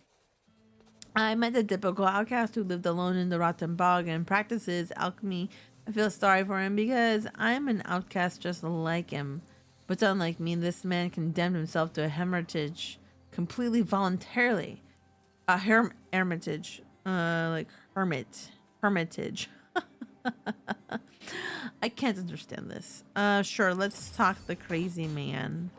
I met a typical outcast who lived alone in the rotten bog and practices alchemy. I feel sorry for him because I'm an outcast just like him. But unlike me, this man condemned himself to a hermitage completely voluntarily. A hermitage. Like hermitage. I can't understand this. Sure, let's talk the crazy man.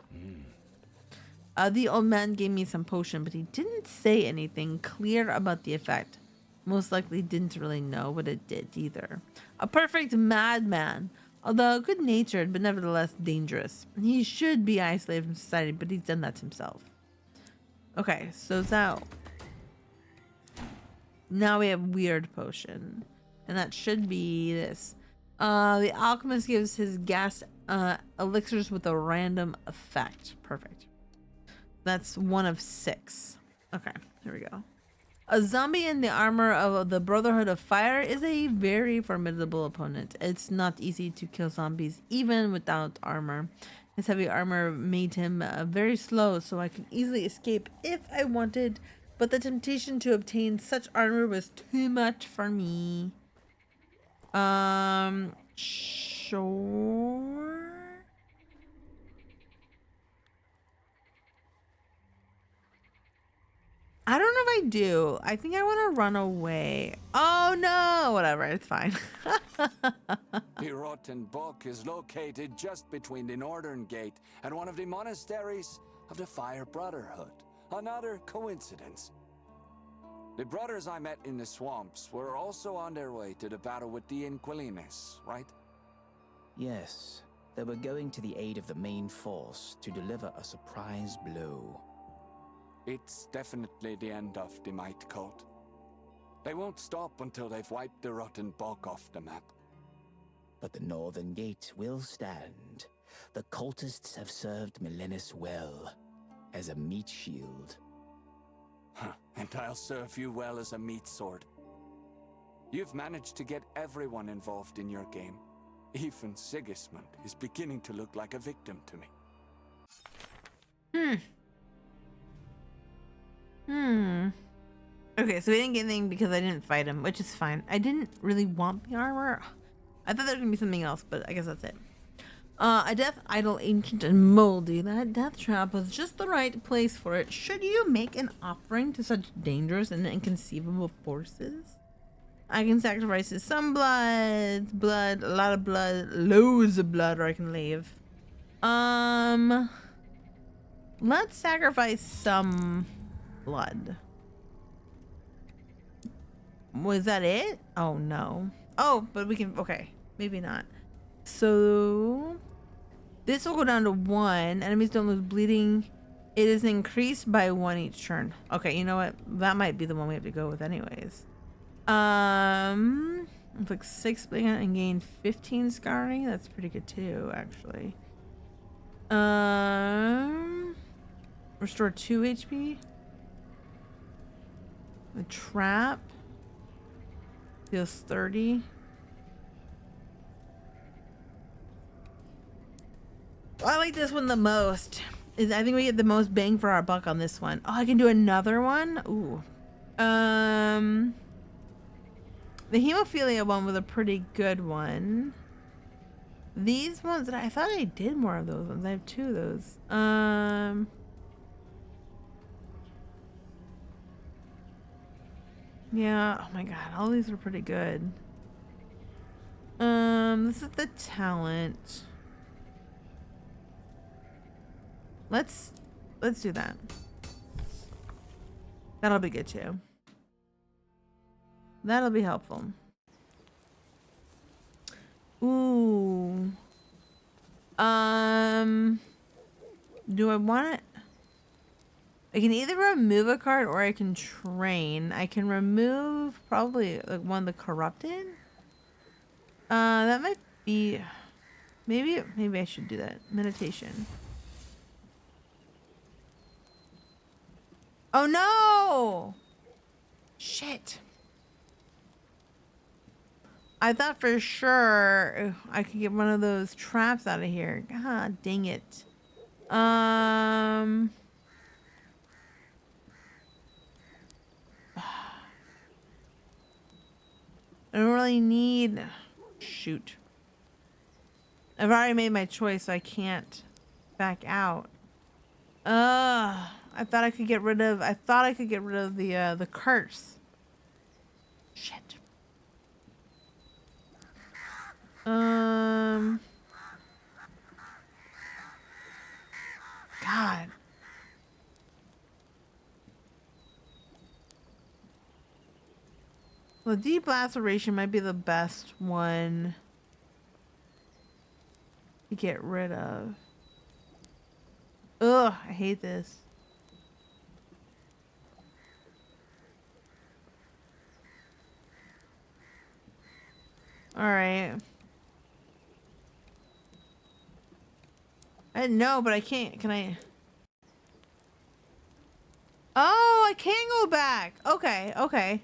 The old man gave me some potion, but he didn't say anything clear about the effect. Most likely didn't really know what it did either. A perfect madman, although good-natured, but nevertheless dangerous. He should be isolated from society, but he's done that himself. Okay, so now we have weird potion, and that should be this. The alchemist gives his gas elixirs with a random effect. Perfect. That's 1 of 6. Okay, here we go. A zombie in the armor of the Brotherhood of Fire is a very formidable opponent. It's not easy to kill zombies even without armor. His heavy armor made him very slow, so I could easily escape if I wanted, but the temptation to obtain such armor was too much for me. Sure. I don't know if I do. I think I want to run away. Oh no, whatever, it's fine. The Rotten Book is located just between the Northern Gate and one of the monasteries of the Fire Brotherhood. Another coincidence. The brothers I met in the swamps were also on their way to the battle with the Inquilines, right? Yes, they were going to the aid of the main force to deliver a surprise blow. It's definitely the end of the Might Cult. They won't stop until they've wiped the Rotten Bog off the map. But the Northern Gate will stand. The cultists have served Melenis well, as a meat shield. And I'll serve you well as a meat sword. You've managed to get everyone involved in your game. Even Sigismund is beginning to look like a victim to me. Okay, so we didn't get anything because I didn't fight him, which is fine. I didn't really want the armor. I thought there was gonna be something else, but I guess that's it. A death idol, ancient and moldy. That death trap was just the right place for it. Should you make an offering to such dangerous and inconceivable forces? I can sacrifice some blood, a lot of blood, loads of blood, or I can leave. Let's sacrifice some blood. Was that it? Oh no. Oh, but we can, okay, maybe not. So this will go down to 1. Enemies don't lose bleeding. It is increased by 1 each turn. Okay, you know what? That might be the one we have to go with anyways. Inflict 6 bleeding and gain 15 scarring. That's pretty good too, actually. Restore 2 HP. The trap deals 30. I like this one the most. I think we get the most bang for our buck on this one. Oh, I can do another one? Ooh. The hemophilia one was a pretty good one. These ones, I thought I did more of those ones. I have 2 of those. Yeah, oh my god, all these are pretty good. This is the talent. Let's do that. That'll be good too. That'll be helpful. Ooh. Do I want it? I can either remove a card or I can train. I can remove probably like one of the corrupted. That might be, maybe I should do that. Meditation. Oh no! Shit. I thought for sure I could get one of those traps out of here. God dang it. I don't really need... Shoot. I've already made my choice, so I can't back out. I thought I could get rid of... the curse. Shit. God. Well, deep laceration might be the best one to get rid of. Ugh, I hate this. All right. I didn't know, but I can't. Can I? Oh, I can go back. Okay, okay.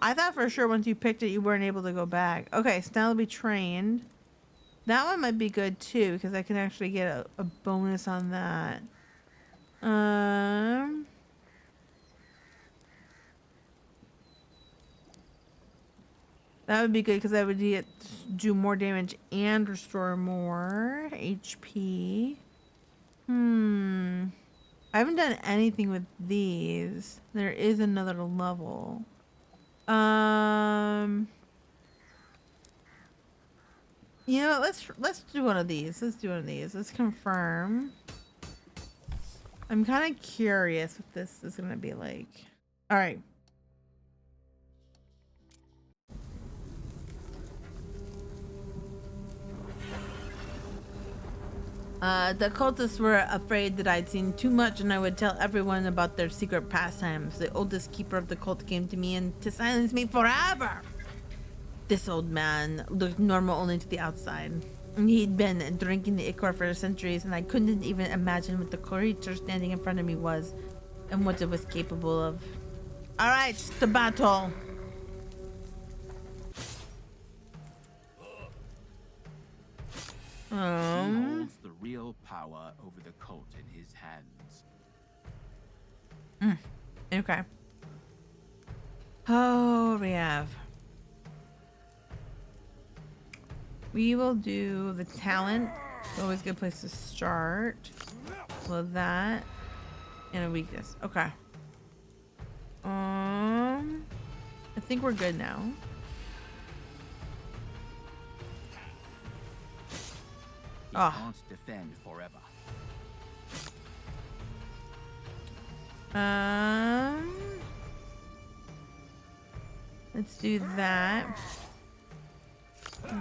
I thought for sure once you picked it, you weren't able to go back. Okay, so now it'll be trained. That one might be good too, because I can actually get a bonus on that. That would be good because I would do more damage and restore more HP. I haven't done anything with these. There is another level. You know, let's do one of these. Let's do one of these. Let's confirm. I'm kind of curious what this is gonna be like. All right. The cultists were afraid that I'd seen too much and I would tell everyone about their secret pastimes. The oldest keeper of the cult came to me and to silence me forever. This old man looked normal only to the outside. He'd been drinking the ichor for centuries and I couldn't even imagine what the creature standing in front of me was and what it was capable of. Alright, to battle. He holds the real power over the cult in his hands. Okay. Oh, we have. We will do the talent. It's always a good place to start. Love that. And a weakness. Okay. I think we're good now. He can't defend forever. Let's do that.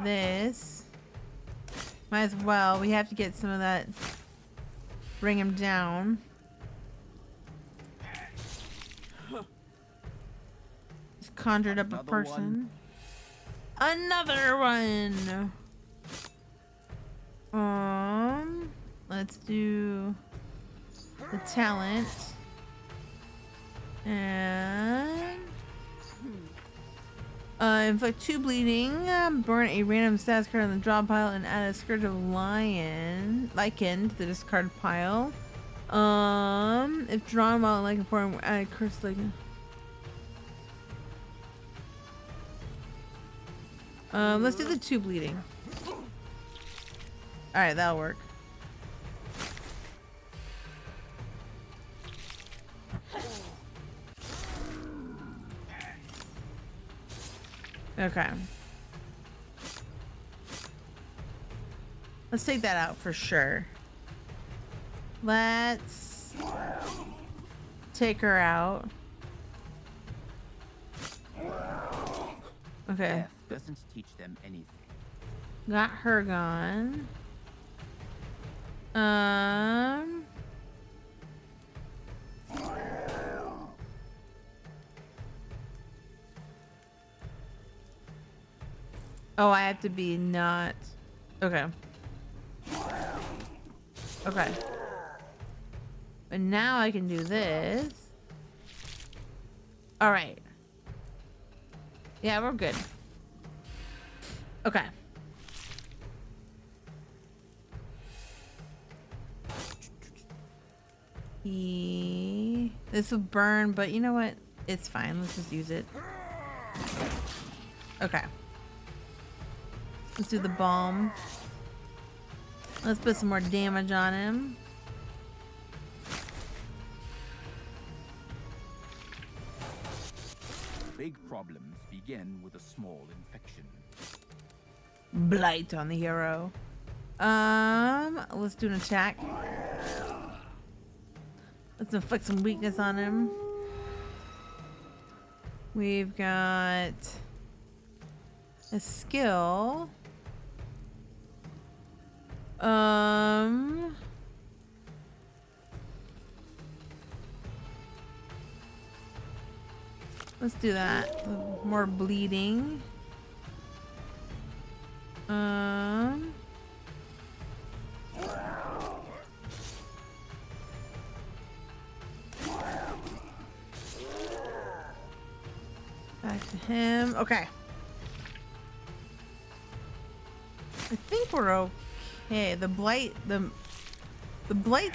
This. Might as well. We have to get some of that. Bring him down. Just conjured up a person. Another one. Let's do the talent and inflict 2 bleeding, burn a random status card on the draw pile and add a skirt of lichen to the discard pile. If drawn while in lichen form, add a curse lichen. Let's do the 2 bleeding. Alright, that'll work. Okay. Let's take that out for sure. Let's take her out. Okay. Death doesn't teach them anything. Got her gone. Oh, I have to be not. Okay. Okay. But now I can do this. All right. Yeah, we're good. Okay. This will burn, but you know what? It's fine. Let's just use it. Okay. Let's do the bomb. Let's put some more damage on him. Big problems begin with a small infection. Blight on the hero. Let's do an attack. Let's inflict some weakness on him. We've got a skill. Let's do that. More bleeding. Back to him. Okay. I think we're okay. The blight's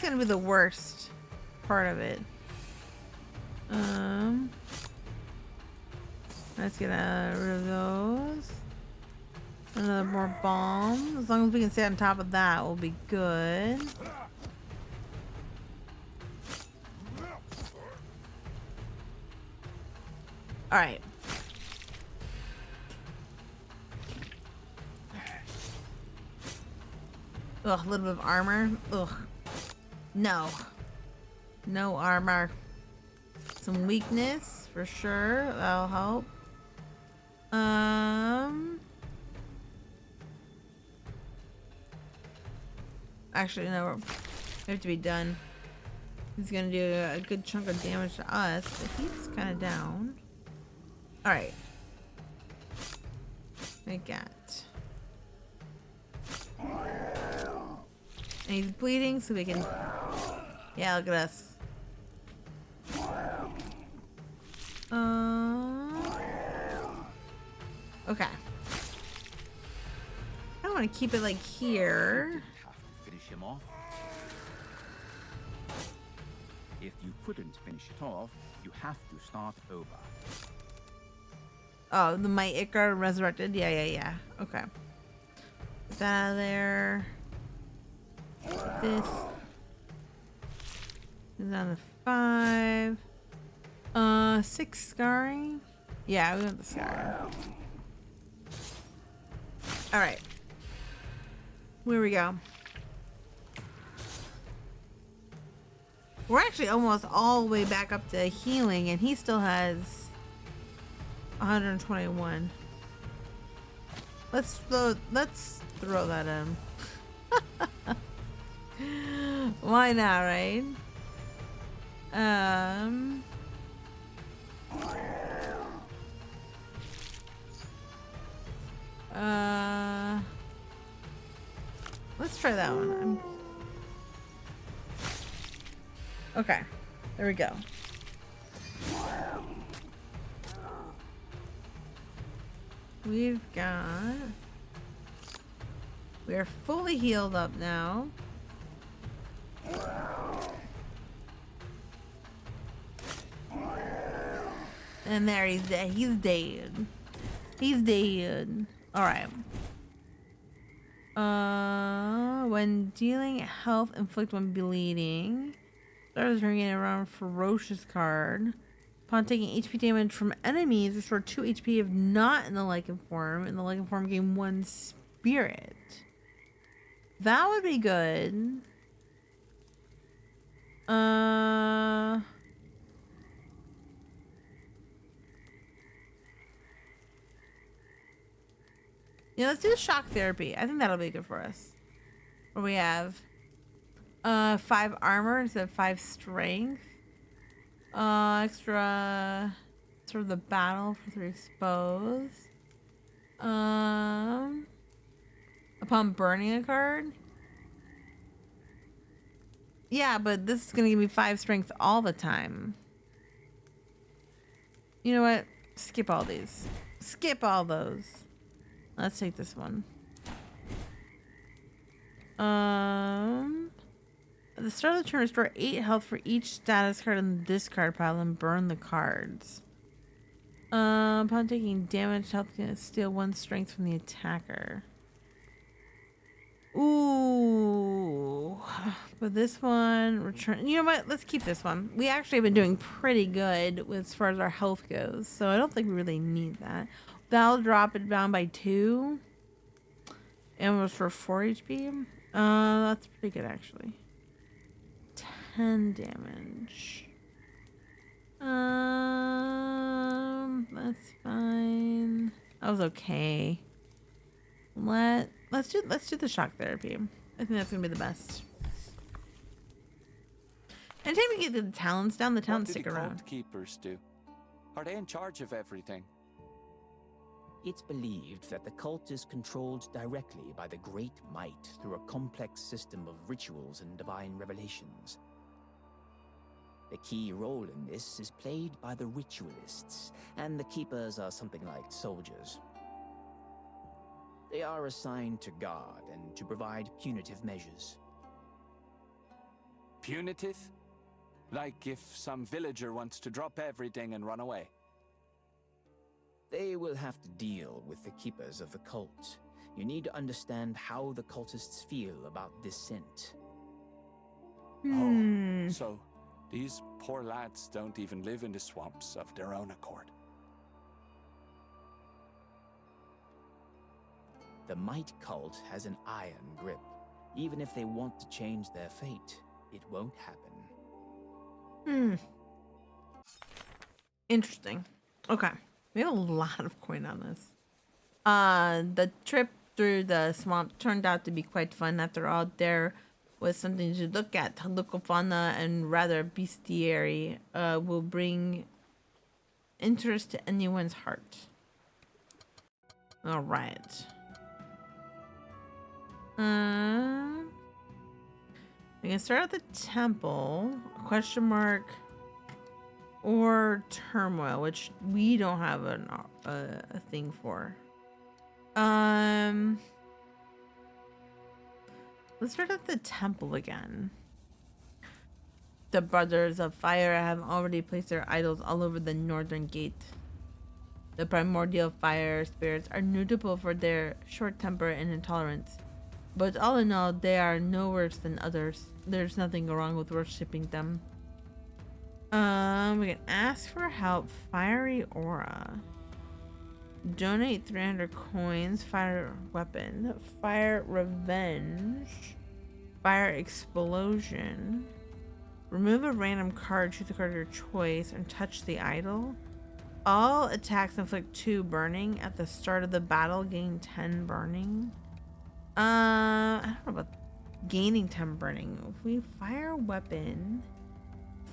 gonna be the worst part of it. Let's get rid of those. Another more bomb. As long as we can stay on top of that, we'll be good. All right. Ugh, a little bit of armor. Ugh. No. No armor. Some weakness for sure. That'll help. Actually, no. We have to be done. He's gonna do a good chunk of damage to us, but he's kind of down. All right. I got. And he's bleeding, so we can. Yeah, look at us. Okay. I don't want to keep it like here. Have to finish him off. If you couldn't finish it off, you have to start over. Oh, my Icar resurrected. Yeah. Okay. Get that out of there. This is down to 5. 6 scarring. Yeah, we want the scarring. All right. Where we go? We're actually almost all the way back up to healing, and he still has 121. Let's throw that in. Why not, right? Let's try that one. Okay, there we go. We are fully healed up now. And there he's dead. He's dead. He's dead. Alright. When dealing health, inflict when bleeding. Starts bringing around ferocious card. Upon taking HP damage from enemies, restore 2 HP if not in the lichen form. In the lichen form, gain 1 spirit. That would be good. Yeah, let's do shock therapy. I think that'll be good for us. Where we have 5 armor instead of 5 strength. Extra sort of the battle for 3 exposed. Upon burning a card. Yeah, but this is gonna give me 5 strength all the time. You know what? Skip all these. Skip all those. Let's take this one. At the start of the turn, restore 8 health for each status card in the discard pile and burn the cards. Upon taking damage, health can steal 1 strength from the attacker. Ooh. But this one, return. You know what? Let's keep this one. We actually have been doing pretty good with, as far as our health goes, so I don't think we really need that. That'll drop it down by 2. And was for 4 HP. That's pretty good actually. 10 damage. That's fine. That was okay. Let's do the shock therapy. I think that's gonna be the best. And time we get the talents down, the talents stick around. What do the cult keepers do? Are they in charge of everything? It's believed that the cult is controlled directly by the Great Might through a complex system of rituals and divine revelations. The key role in this is played by the ritualists, and the keepers are something like soldiers. They are assigned to guard and to provide punitive measures. Punitive? Like if some villager wants to drop everything and run away? They will have to deal with the keepers of the cult. You need to understand how the cultists feel about dissent. Oh, so these poor lads don't even live in the swamps of their own accord. The Might cult has an iron grip. Even if they want to change their fate, it won't happen. Interesting. Okay. We have a lot of coin on this. The trip through the swamp turned out to be quite fun. After all, there was something to look at. Local fauna and rather bestiary will bring interest to anyone's heart. All right. We can start at the temple. Question mark. Or turmoil, which we don't have a thing for. Let's start at the temple again. The brothers of fire have already placed their idols all over the northern gate. The primordial fire spirits are notable for their short temper and intolerance, but all in all, they are no worse than others. There's nothing wrong with worshipping them. We can ask for help. Fiery aura. Donate 300 coins. Fire weapon. Fire revenge. Fire explosion. Remove a random card. Choose a card of your choice and touch the idol. All attacks inflict 2 burning at the start of the battle. Gain 10 burning. I don't know about gaining 10 burning. If we fire weapon.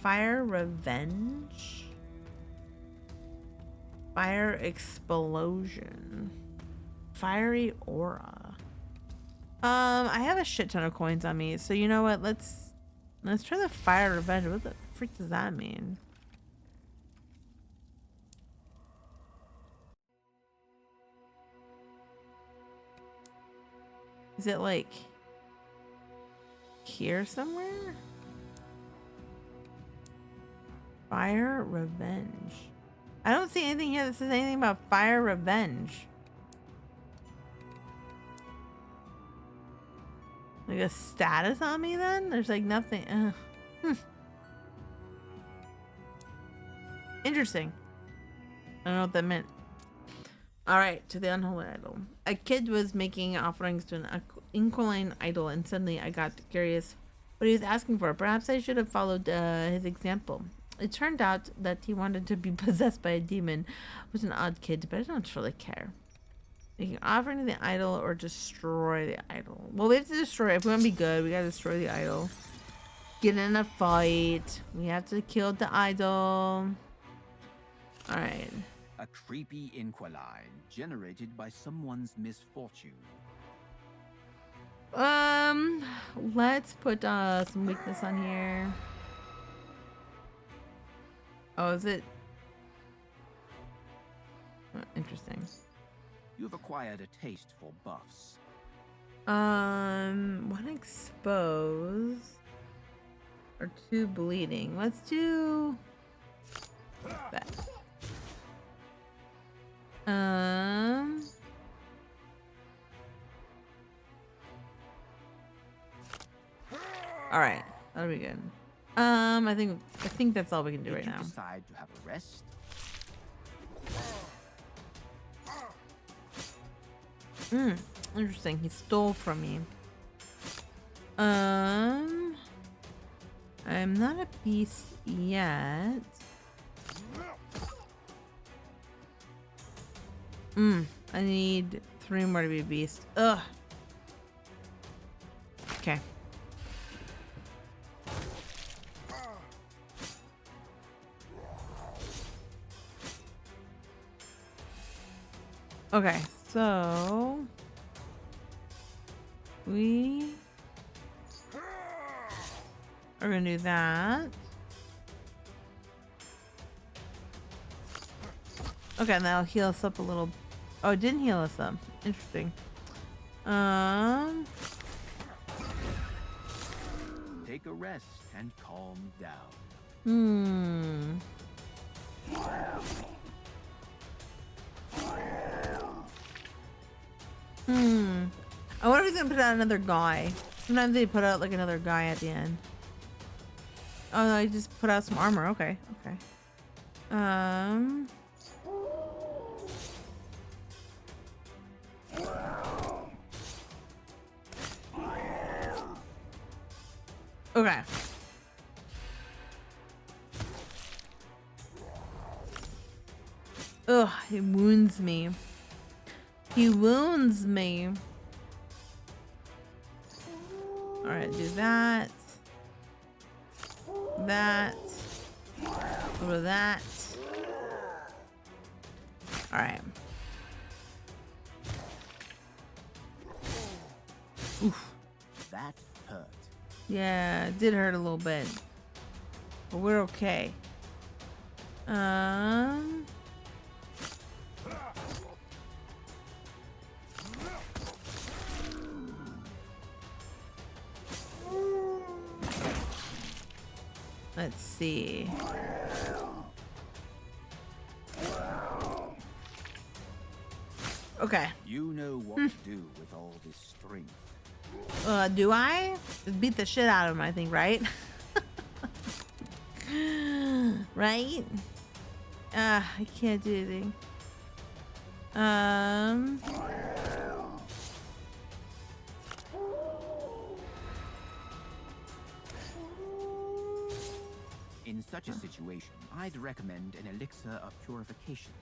Fire revenge. Fire explosion. Fiery aura. I have a shit ton of coins on me, so you know what? Let's try the fire revenge. What the freak does that mean? Is it like here somewhere? Fire revenge. I don't see anything here that says anything about fire revenge. Like a status on me then? There's like nothing. Interesting. I don't know what that meant. Alright, to the unholy idol. A kid was making offerings to an inquiline idol, and suddenly I got curious what he was asking for. Perhaps I should have followed his example. It turned out that he wanted to be possessed by a demon. It was an odd kid, but I don't really care. You can offer to the idol or destroy the idol. Well, we have to destroy it. If we want to be good, we gotta destroy the idol. Get in a fight. We have to kill the idol. Alright. A creepy inquiline generated by someone's misfortune. Let's put some weakness on here. Oh, is it? Oh, interesting. You've acquired a taste for buffs. One expose or 2 bleeding. Let's do that. All right, that'll be good. I think that's all we can do right now. Did you decide to have a rest? Interesting. He stole from me. I'm not a beast yet. I need 3 more to be a beast. Ugh. Okay. Okay, so we are gonna do that. Okay, and that'll heal us up a little. Oh, it didn't heal us up. Interesting. Take a rest and calm down. I wonder if he's gonna put out another guy. Sometimes they put out like another guy at the end. Oh no, he just put out some armor. Okay, okay. Okay. Ugh, he wounds me. He wounds me. Alright, do that. That. Over that. Alright. Oof. That hurt. Yeah, it did hurt a little bit. But we're okay. Let's see. Okay. You know what to do with all this strength. Do I? Just beat the shit out of him, I think, right? Right? I can't do anything. In such a situation, I'd recommend an elixir of purification.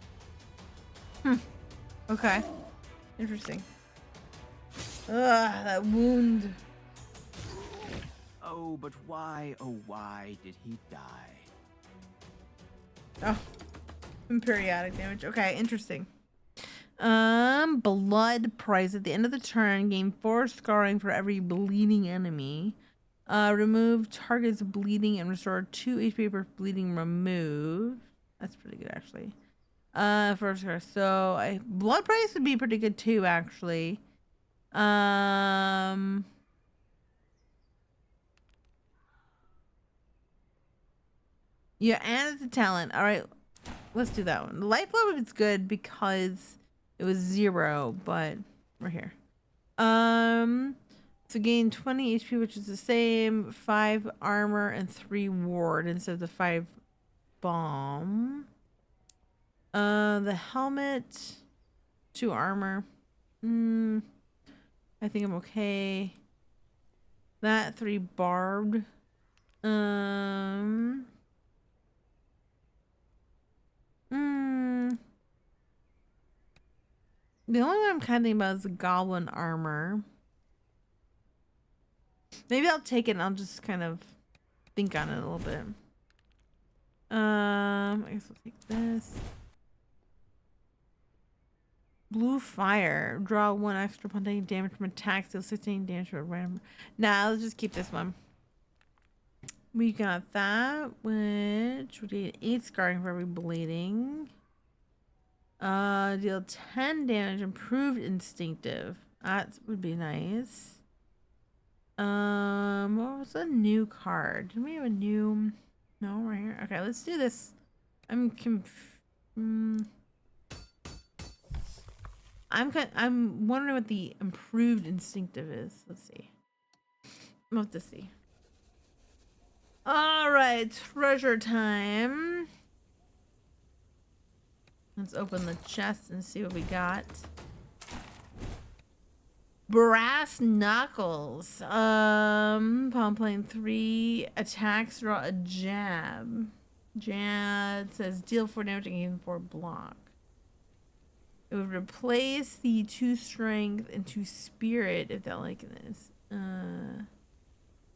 Okay. Interesting. Ugh, that wound. Oh, but why, oh why did he die? Oh. Periodic damage. Okay, interesting. Blood price. At the end of the turn, gain 4 scarring for every bleeding enemy. Remove target's bleeding and restore 2 HP per bleeding removed. That's pretty good, actually. First scar. So, blood price would be pretty good too, actually. Yeah, and it's a talent. All right, let's do that one. The life load is good because it was 0, but we're here. To gain 20 HP, which is the same, 5 armor and 3 ward instead of the 5 bomb. The helmet, 2 armor. I think I'm okay. That 3 barbed. The only one I'm kind of thinking about is the goblin armor. Maybe I'll take it and I'll just kind of think on it a little bit. I guess we'll take this. Blue fire. Draw 1 extra upon taking damage from attacks. Deal 16 damage from a random. Nah, let's just keep this one. We got that, which would get 8 scarring for every bleeding. Deal 10 damage. Improved instinctive. That would be nice. What was a new card? Do we have a new? No, right here. Okay, let's do this. I'm wondering what the improved instinctive is. Let's see. I'll have to see. All right, treasure time. Let's open the chest and see what we got. Brass knuckles. Palm plane 3 attacks. Draw a jab. Jab says deal 4 damage and gain 4 block. It would replace the 2 strength and 2 spirit if that liken is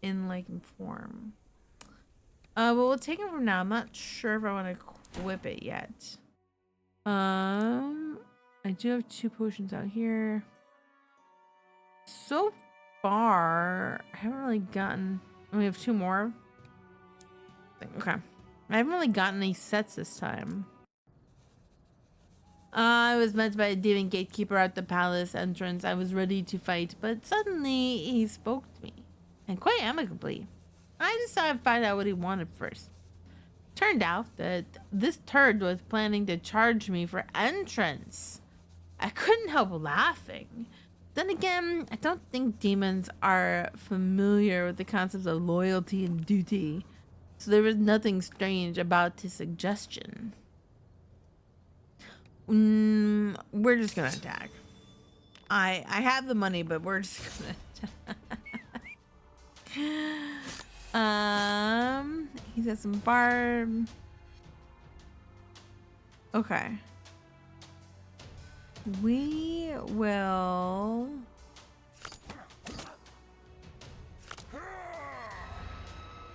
in like form. But we'll take it from now. I'm not sure if I want to equip it yet. I do have 2 potions out here. So far, I haven't really gotten. We have 2 more. Okay, I haven't really gotten any sets this time. I was met by a demon gatekeeper at the palace entrance. I was ready to fight, but suddenly he spoke to me, and quite amicably. I decided to find out what he wanted first. Turned out that this turd was planning to charge me for entrance. I couldn't help laughing. Then again, I don't think demons are familiar with the concepts of loyalty and duty, so there was nothing strange about his suggestion. We're just gonna attack. I have the money, but we're just gonna attack. He's got some barb. Okay. We will.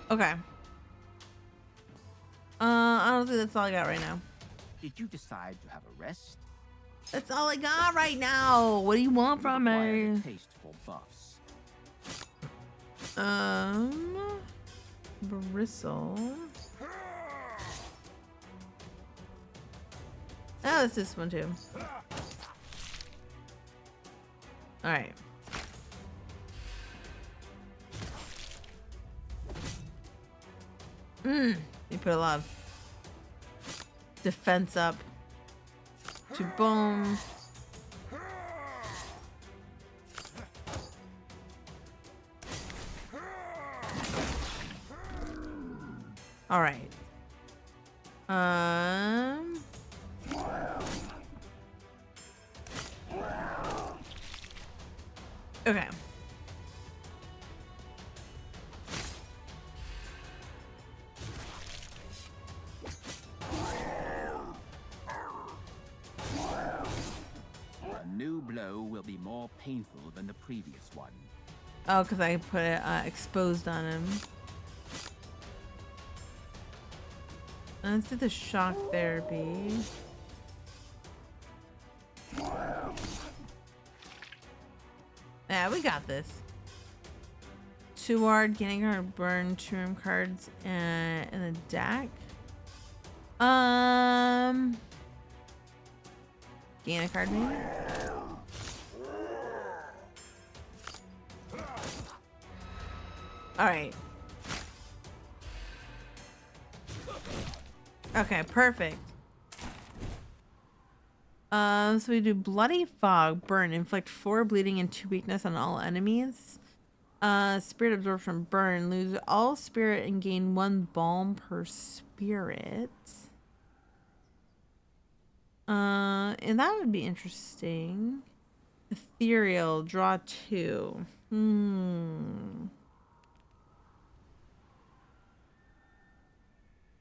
Okay. I don't think that's all I got right now. Did you decide to have a rest? That's all I got right now. What do you want from Acquired me? a taste for buffs. Bristle. Oh, it's this one too. All right. You put a lot of defense up. To boom. All right. Okay. A new blow will be more painful than the previous one. Oh, because I put it exposed on him. Let's do the shock therapy. Yeah, we got this. 2 hard, getting her burn 2 room cards in the deck. Gain a card maybe? Alright. Okay, perfect. So we do Bloody Fog, Burn, inflict 4 bleeding and 2 weakness on all enemies. Spirit Absorption, Burn, lose all spirit and gain 1 balm per spirit. And that would be interesting. Ethereal, draw 2.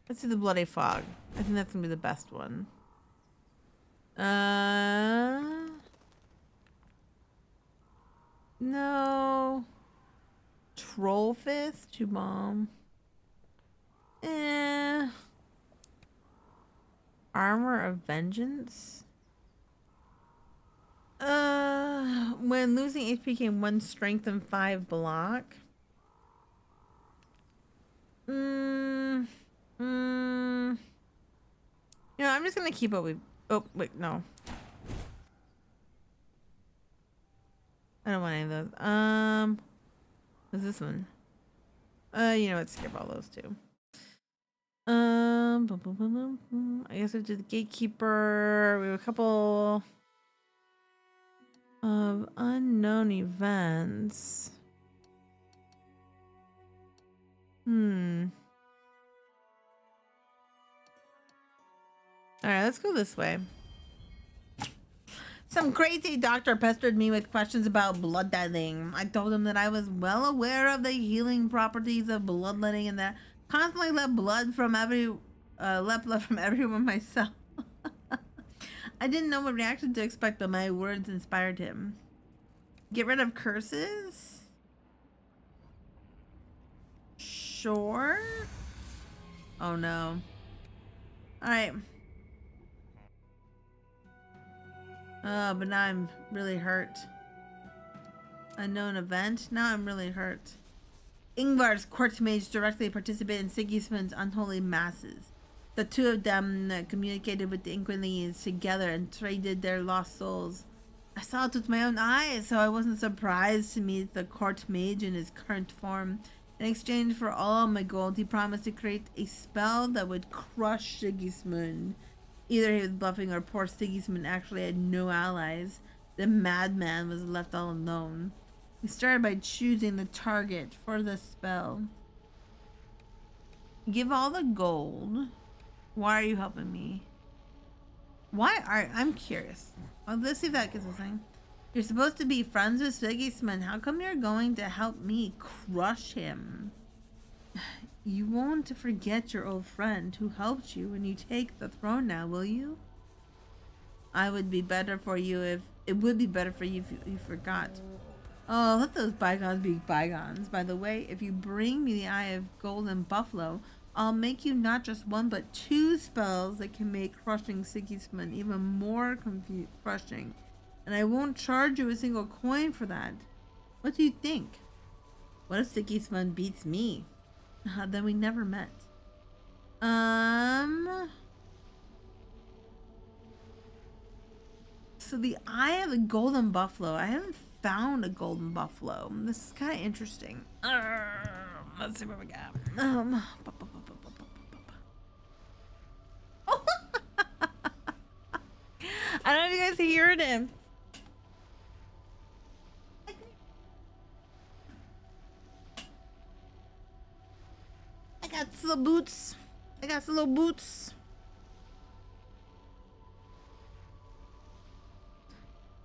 Let's do the Bloody Fog. I think that's gonna be the best one. No. Troll fist, 2 bomb. Armor of vengeance. When losing HP gain 1 strength and 5 block. You know, I'm just gonna keep what we. Oh wait, no. I don't want any of those. What's this one? You know what? Skip all those too. I guess we did the gatekeeper. We have a couple of unknown events. All right, let's go this way. Some crazy doctor pestered me with questions about bloodletting. I told him that I was well aware of the healing properties of bloodletting and that constantly let blood from everyone myself. I didn't know what reaction to expect, but my words inspired him. Get rid of curses? Sure. Oh no. Alright. But now I'm really hurt. Unknown event? Now I'm really hurt. Ingvar's court mage directly participated in Sigismund's unholy masses. The two of them communicated with the Inquilines together and traded their lost souls. I saw it with my own eyes, so I wasn't surprised to meet the court mage in his current form. In exchange for all my gold, he promised to create a spell that would crush Sigismund. Either he was bluffing or poor Sigismund actually had no allies. The madman was left all alone. He started by choosing the target for the spell. Give all the gold. Why are you helping me? I'm curious. Well, let's see if that gets us thing. You're supposed to be friends with Sigismund. How come you're going to help me crush him? You won't forget your old friend who helped you when you take the throne now, will you? It would be better for you if you forgot. Oh, let those bygones be bygones. By the way, if you bring me the Eye of Golden Buffalo, I'll make you not just 1 but 2 spells that can make crushing Sigismund even more crushing. And I won't charge you a single coin for that. What do you think? What if Sigismund beats me? Then we never met. So the Eye of the Golden Buffalo. I haven't found a golden buffalo. This is kind of interesting. Let's see what we got. I don't know if you guys heard him. I got some little boots.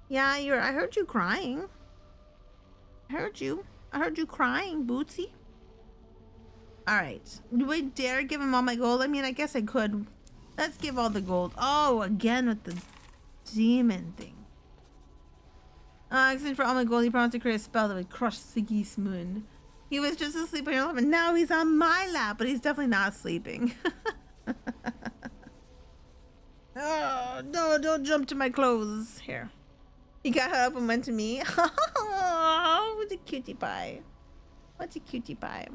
Yeah, I heard you crying. I heard you crying, Bootsy. Alright. Do I dare give him all my gold? I mean, I guess I could. Let's give all the gold. Oh, again with the demon thing. Exchange for all my gold, he promised to create a spell that would crush Sigismund. He was just asleep on your lap, and now he's on my lap, but he's definitely not sleeping. Oh, no, don't jump to my clothes. Here. He got up and went to me. Oh, what a cutie pie. What's a cutie pie?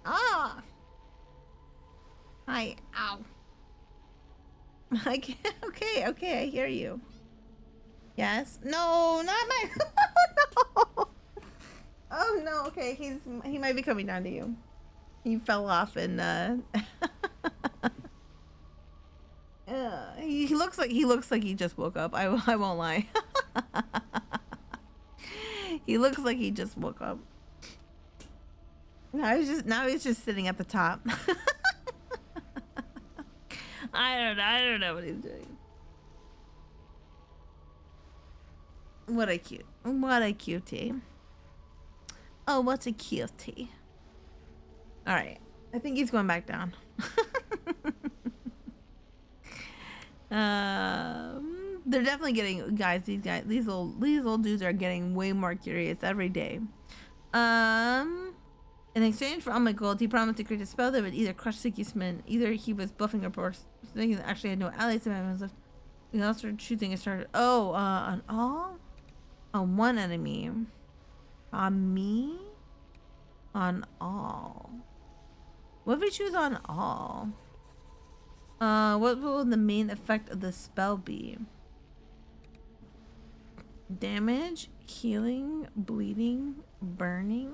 Ah. Hi. Ow. Okay, I hear you. Yes. No, not my. No. Oh no. Okay, he might be coming down to you. He fell off and he looks like he just woke up. I won't lie. He looks like he just woke up. Now he's just sitting at the top. I don't know what he's doing. What a cutie. Oh, what's a cutie. All right. I think he's going back down. They're definitely getting, guys. These little dudes are getting way more curious every day. In exchange for all my gold, he promised to create a spell that would either crush Sigismund. Either he was bluffing or thinking that actually had no allies in my left. We also started choosing a starter. Oh, on all? On one enemy. On me? On all. What if we choose on all? What will the main effect of the spell be? Damage, healing, bleeding, burning.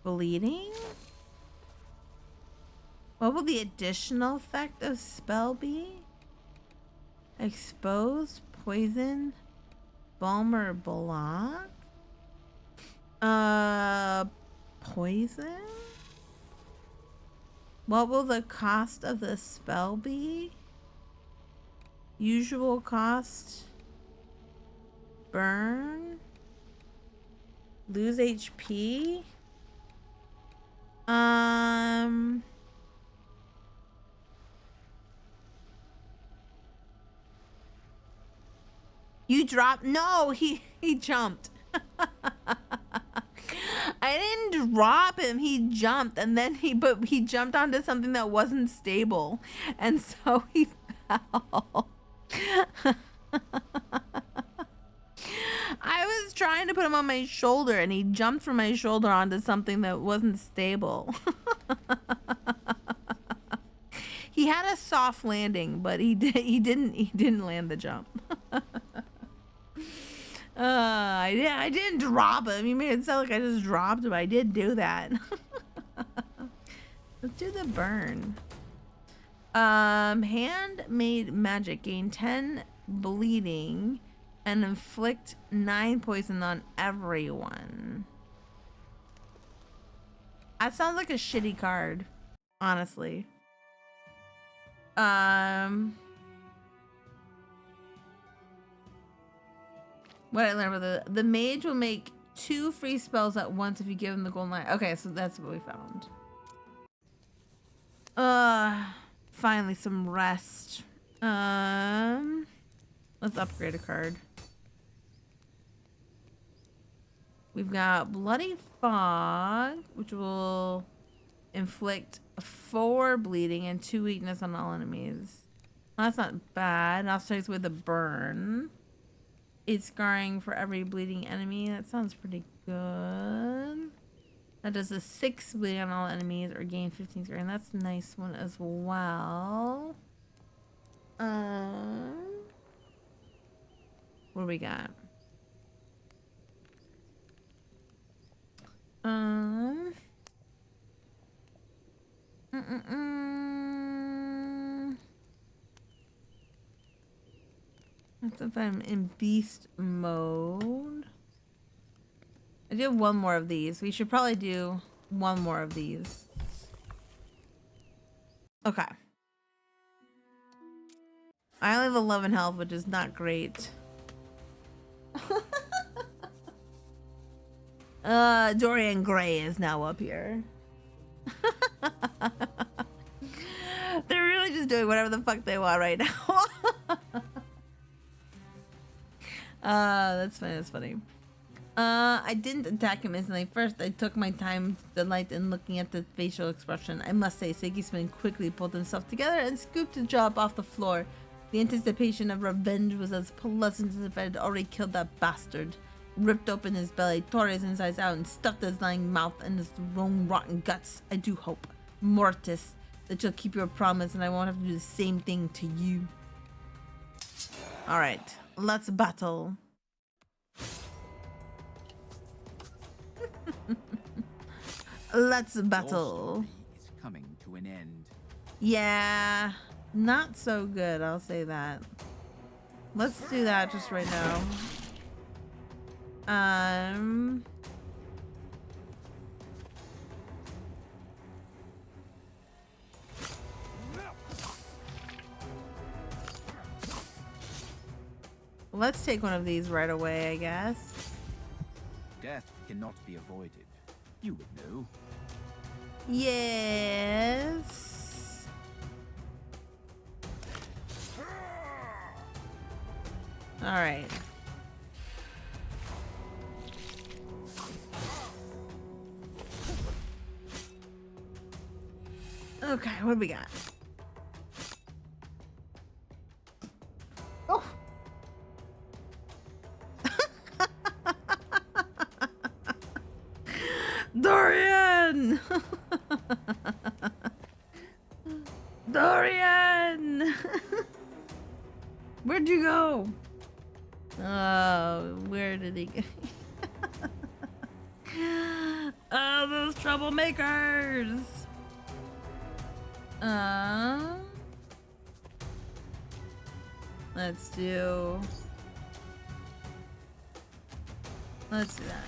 Bleeding? What will the additional effect of spell be? Expose, poison, balm or block? Poison? What will the cost of the spell be? Usual cost. Burn. Lose HP. You dropped. No, he jumped. I didn't drop him. He jumped, and then he jumped onto something that wasn't stable, and so he fell. I was trying to put him on my shoulder, and he jumped from my shoulder onto something that wasn't stable. He had a soft landing, but he didn't land the jump. I didn't drop him. You made it sound like I just dropped him. I did do that. Let's do the burn. Handmade magic. Gain 10 bleeding and inflict 9 poison on everyone. That sounds like a shitty card, honestly. What I learned about the mage will make 2 free spells at once if you give him the golden light. Okay, so that's what we found. Finally some rest. Let's upgrade a card. We've got Bloody Fog, which will inflict 4 bleeding and 2 weakness on all enemies. That's not bad. It also takes away the burn. 8 scarring for every bleeding enemy. That sounds pretty good. That does a 6 bleeding on all enemies or gain 15 scarring. That's a nice one as well. What do we got? That's if I'm in beast mode. I do have one more of these. We should probably do one more of these. Okay. I only have 11 health, which is not great. Dorian Gray is now up here. They're really just doing whatever the fuck they want right now. That's funny. That's funny. I didn't attack him instantly. First, I took my time, delight in looking at the facial expression. I must say, Sigismund quickly pulled himself together and scooped his jaw up off the floor. The anticipation of revenge was as pleasant as if I had already killed that bastard. Ripped open his belly, tore his insides out, and stuffed his lying mouth and his own rotten guts. I do hope, Mortis, that you'll keep your promise and I won't have to do the same thing to you. Alright, let's battle. Let's battle. It's coming to an end. Yeah, not so good, I'll say that. Let's do that just right now. Let's take one of these right away, I guess. Death cannot be avoided. You would know. Yes. All right. Okay, what do we got? Oh. Dorian! Dorian! Where'd you go? Oh, where did he go? Oh, those troublemakers! Let's do that.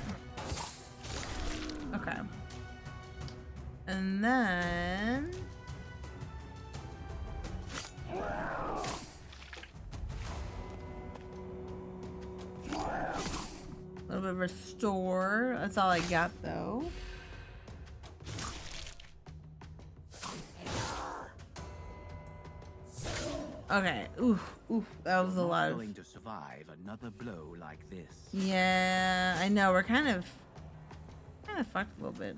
Okay. And then a little bit of restore. That's all I got though. Okay. Oof, that was a lot of. Going to survive another blow like this. Yeah, I know. We're kind of fucked a little bit.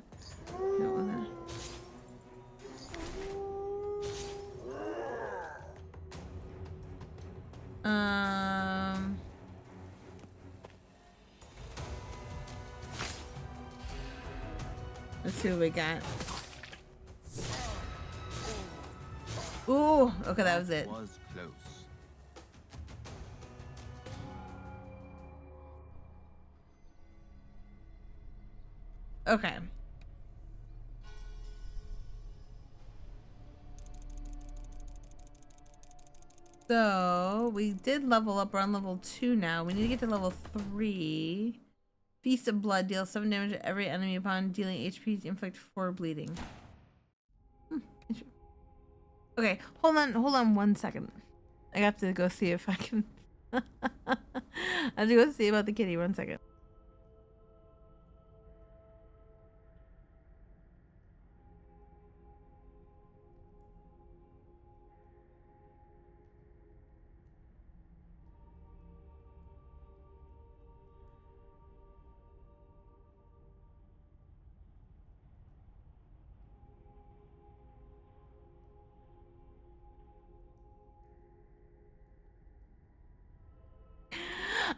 Let's see what we got. Ooh, okay, that was it. Was close. Okay. So we did level up. We're on level 2 now. We need to get to level 3. Feast of Blood deals 7 damage to every enemy upon dealing HP to inflict 4 bleeding. Okay, hold on 1 second. I have to go see if I can. I have to go see about the kitty. 1 second.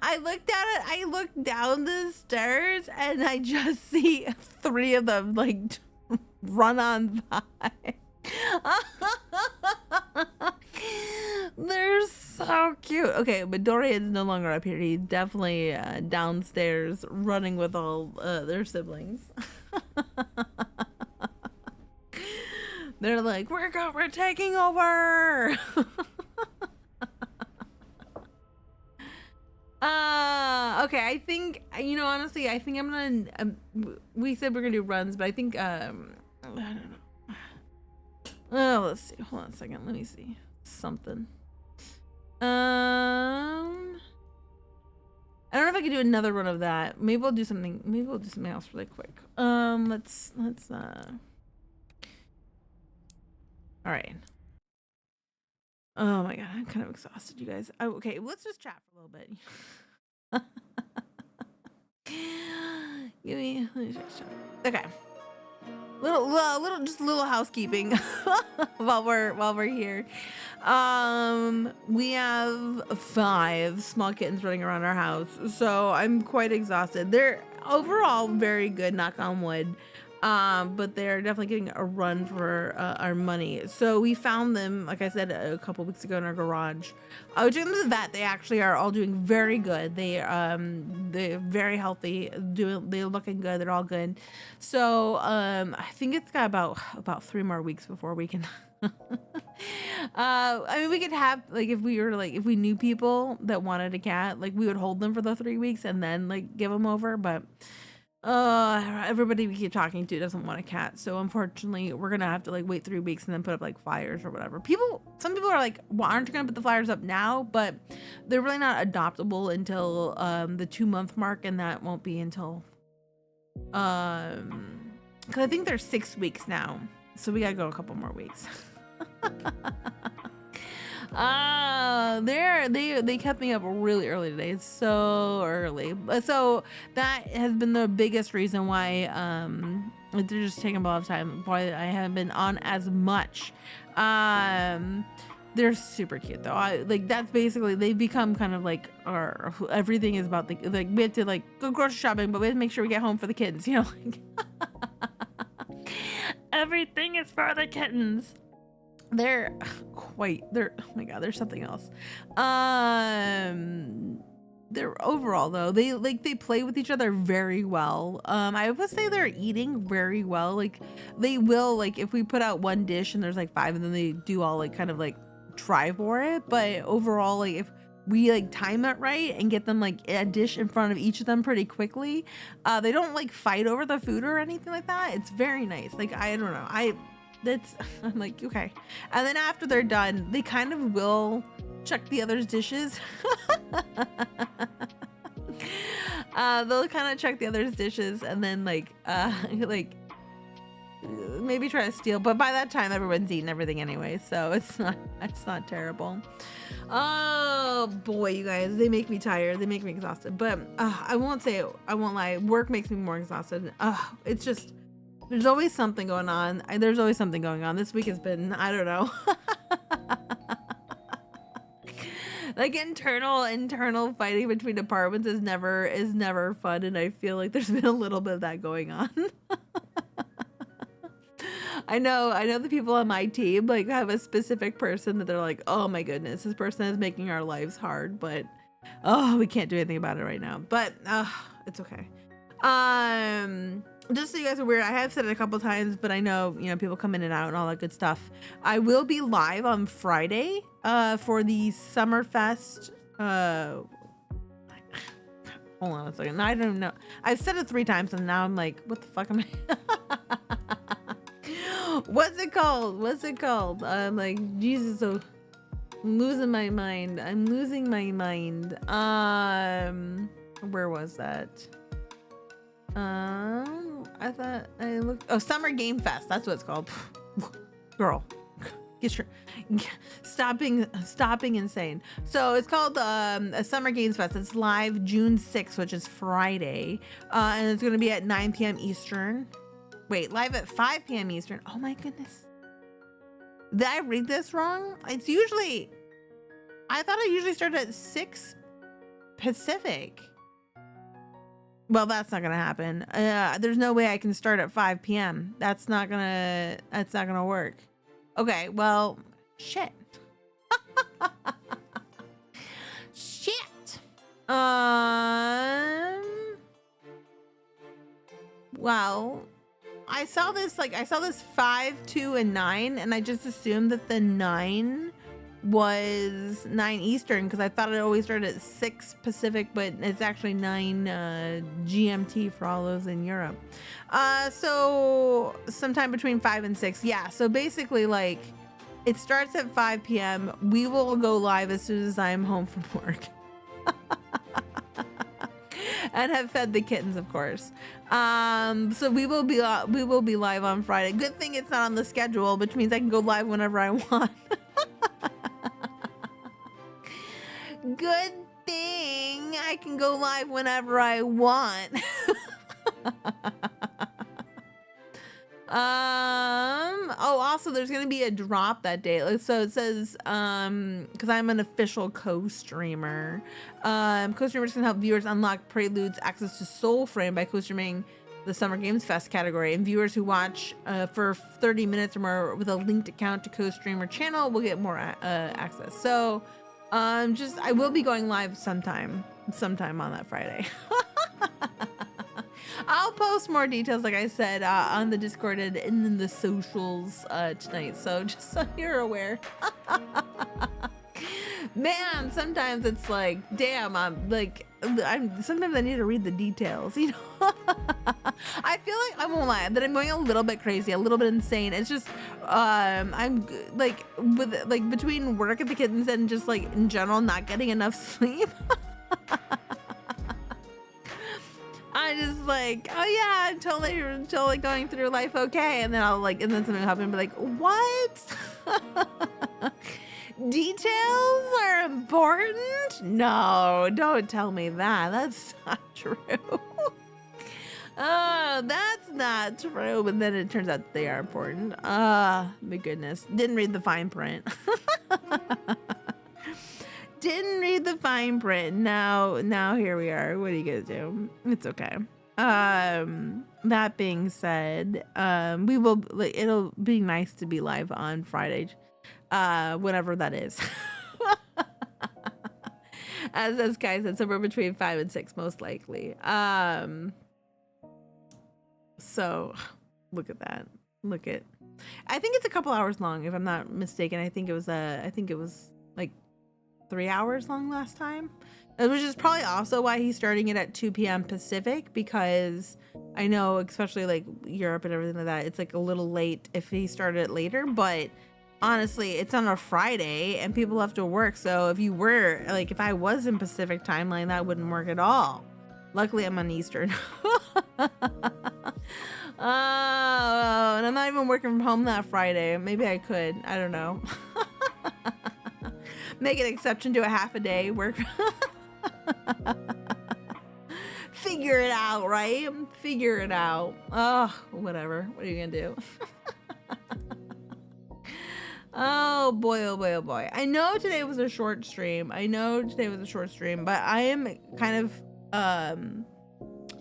I looked at it, I looked down the stairs and I just see 3 of them like run on by. They're so cute. Okay, but Dorian's no longer up here. He's definitely downstairs running with all their siblings. They're like, we're taking over. Okay, I think, you know, honestly, I think I'm gonna, we said we're gonna do runs, but I think, I don't know. Oh, let's see, hold on a second, let me see, something. I don't know if I can do another run of that. Maybe we'll do something else really quick. Let's, all right. Oh my God, I'm kind of exhausted, you guys. Okay, let's just chat for a little bit. Let me just chat. Okay. Just a little housekeeping while we're here. We have 5 small kittens running around our house, so I'm quite exhausted. They're overall very good, knock on wood. But they're definitely getting a run for our money. So we found them, like I said, a couple weeks ago in our garage. We took them to the vet. They actually are all doing very good. They're very healthy. They're looking good. They're all good. So I think it's got about 3 more weeks before we can. I mean, we could have if we knew people that wanted a cat, like we would hold them for the 3 weeks and then like give them over, but. Everybody we keep talking to doesn't want a cat, so unfortunately we're gonna have to like wait 3 weeks and then put up like flyers or whatever. Some people are like, well, aren't you gonna put the flyers up now? But they're really not adoptable until the 2-month mark, and that won't be until because I think they're 6 weeks now, so we gotta go a couple more weeks. They kept me up really early today. It's so early. So that has been the biggest reason why they're just taking a lot of time. Why I haven't been on as much. They're super cute though. That's basically, they've become kind of like our everything is about like we have to like go grocery shopping, but we have to make sure we get home for the kids, you know, like everything is for the kittens. They're oh my god, there's something else. They're overall though, they play with each other very well. I would say they're eating very well. Like they will, like if we put out one dish and there's like 5, and then they do all like kind of like try for it. But overall, like if we like time it right and get them like a dish in front of each of them pretty quickly, they don't like fight over the food or anything like that. It's very nice. Like I don't know, I'm like, okay. And then after they're done, they kind of will check the other's dishes. They'll kind of check the other's dishes and then like maybe try to steal, but by that time everyone's eaten everything anyway, so it's not terrible. Oh boy, you guys, they make me tired, they make me exhausted, but I won't lie, work makes me more exhausted. It's just, there's always something going on. There's always something going on. This week has been, I don't know. Like internal fighting between departments is never fun, and I feel like there's been a little bit of that going on. I know the people on my team like have a specific person that they're like, oh my goodness, this person is making our lives hard, but we can't do anything about it right now. But it's okay. Just so you guys are aware, I have said it a couple times, but I know, you know, people come in and out and all that good stuff. I will be live on Friday for the Summerfest. Hold on a second. I don't know. I've said it 3 times and now I'm like, what the fuck am I? What's it called? I'm like, Jesus, I'm losing my mind. Where was that? I thought I looked. Oh, Summer Game Fest. That's what it's called. Girl, get your stopping insane. So it's called a Summer Games Fest. It's live June 6th, which is Friday, and it's going to be at 9 p.m. Eastern. Wait, live at 5 p.m. Eastern. Oh my goodness. Did I read this wrong? It's usually, I thought it usually started at 6 Pacific. Well, that's not gonna happen. There's no way I can start at 5 p.m. That's not gonna work. Okay, well, shit. Shit. Well, I saw this 5, 2, and 9, and I just assumed that the 9 was 9 Eastern because I thought it always started at 6 Pacific, but it's actually 9 GMT for all those in Europe. So sometime between 5 and 6. Yeah, so basically like it starts at 5 p.m. We will go live as soon as I'm home from work. And have fed the kittens, of course. So we will be live on Friday. Good thing it's not on the schedule, which means I can go live whenever I want. Good thing I can go live whenever I want. Oh, also there's gonna be a drop that day. So it says, because I'm an official co-streamer. Co-streamers can help viewers unlock Prelude's access to Soul Frame by co-streaming the Summer Games Fest category, and viewers who watch for 30 minutes or more with a linked account to co-streamer channel will get more access. So I will be going live sometime on that Friday. I'll post more details, like I said, on the Discord and in the socials tonight. So just so you're aware. Man, sometimes it's like, damn, sometimes I need to read the details, you know? I feel like, I won't lie, that I'm going a little bit crazy, a little bit insane. It's just, I'm like, between work at the kittens and just like in general, not getting enough sleep. I just like, oh yeah, I'm totally going through life okay. And then and then something will happen and be like, what? Details are important? No, don't tell me that. That's not true. Oh, that's not true. But then it turns out they are important. My goodness. Didn't read the fine print. Didn't read the fine print. Now here we are. What are you gonna do? It's okay. That being said, it'll be nice to be live on Friday, whenever that is. As Kai said, somewhere between 5 and 6, most likely. So look at that. I think it's a couple hours long, if I'm not mistaken. I think it was like 3 hours long last time, which is probably also why he's starting it at 2 p.m. Pacific, because I know, especially like Europe and everything like that, it's like a little late if he started it later. But honestly, it's on a Friday and people have to work. So if I was in Pacific timeline, that wouldn't work at all. Luckily, I'm on Eastern. Oh, and I'm not even working from home that Friday. Maybe I could. I don't know. Make an exception to a half a day work. Figure it out, right? Figure it out. Oh, whatever. What are you gonna do? Oh boy, oh boy, oh boy. I know today was a short stream. But I am kind of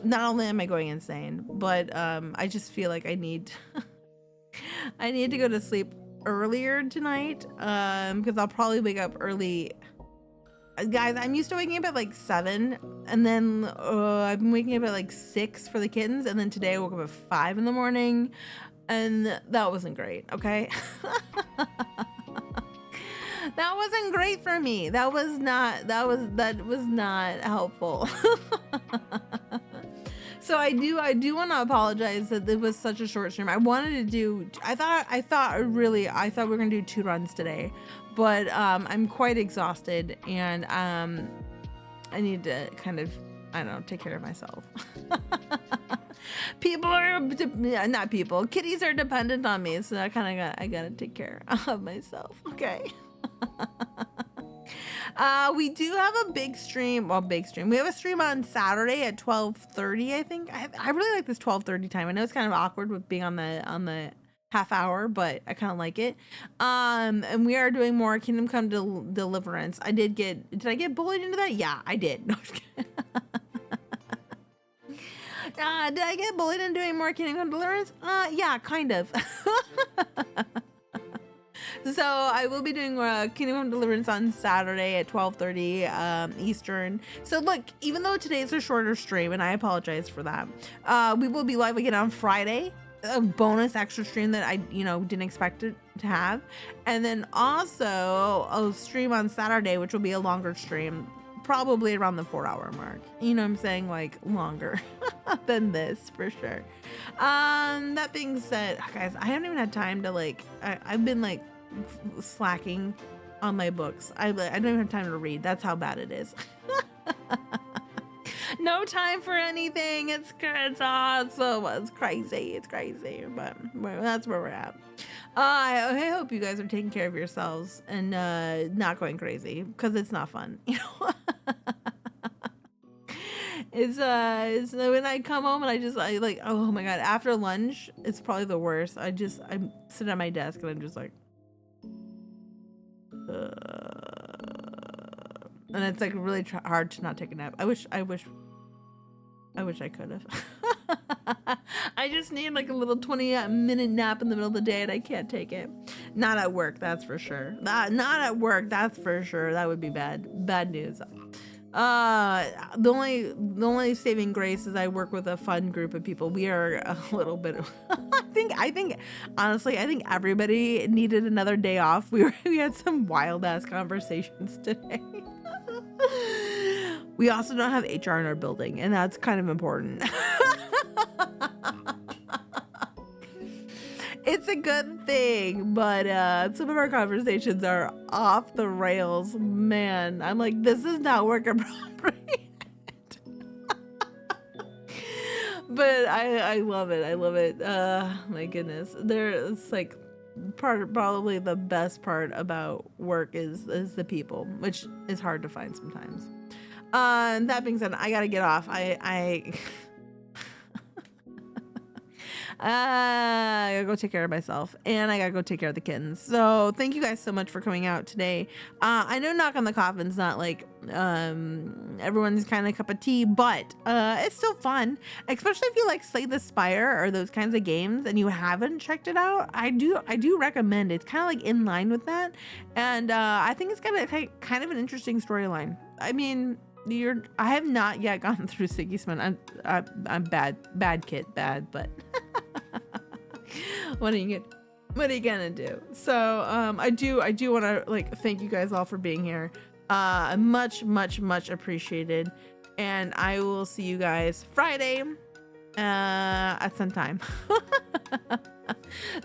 not only am I going insane, but I just feel like I need to go to sleep earlier tonight, because I'll probably wake up early. Guys, I'm used to waking up at like 7, and then I've been waking up at like 6 for the kittens, and then today I woke up at 5 in the morning, and that wasn't great, okay? That wasn't great for me. That was not helpful. So I do want to apologize that it was such a short stream. I thought we were gonna do 2 runs today, but I'm quite exhausted, and I need to kind of, I don't know, take care of myself. Kitties are dependent on me, so I gotta take care of myself. Okay. We do have a big stream. We have a stream on Saturday at 12:30, I think. I really like this 12:30 time. I know it's kind of awkward with being on the half hour, but I kind of like it. And we are doing more Kingdom Come Deliverance. Did I get bullied into that? Yeah, I did. No, I'm just kidding. Did I get bullied into doing more Kingdom Come Deliverance? Yeah, kind of. So I will be doing Kingdom Come Deliverance on Saturday at 12:30 Eastern. So look, even though today is a shorter stream, and I apologize for that, we will be live again on Friday. A bonus extra stream that I didn't expect it to have, and then also a stream on Saturday, which will be a longer stream, probably around the 4-hour mark. You know what I'm saying? Like longer than this for sure. That being said, guys, I haven't even had time to I've been slacking on my books. I don't even have time to read. That's how bad it is. No time for anything. It's crazy. It's crazy, but that's where we're at. I hope you guys are taking care of yourselves and not going crazy, because it's not fun. It's when I come home and I oh my god, after lunch it's probably the worst. I sit at my desk and I'm just like, and it's like really hard to not take a nap. I wish I could have. I just need like a little 20-minute nap in the middle of the day, and I can't take it. Not at work, that's for sure. Not at work, that's for sure. That would be bad news. The only saving grace is I work with a fun group of people. We are a little bit of, I think honestly, I think everybody needed another day off. We had some wild ass conversations today. We also don't have HR in our building, and that's kind of important. It's a good thing, but some of our conversations are off the rails. Man, I'm like, this is not working properly. But I love it. I love it. My goodness. It's like probably the best part about work is the people, which is hard to find sometimes. And that being said, I gotta get off. I gotta go take care of myself, and I gotta go take care of the kittens. So thank you guys so much for coming out today. I know Knock on the Coffin's not like everyone's kind of cup of tea, but it's still fun, especially if you like Slay the Spire or those kinds of games and you haven't checked it out. I do recommend it. It's kind of like in line with that, and I think it's got a kind of an interesting storyline. I mean, I have not yet gone through Sigismund. I'm bad kid, but what are you gonna do? So I do want to like thank you guys all for being here. Much appreciated, and I will see you guys Friday at some time.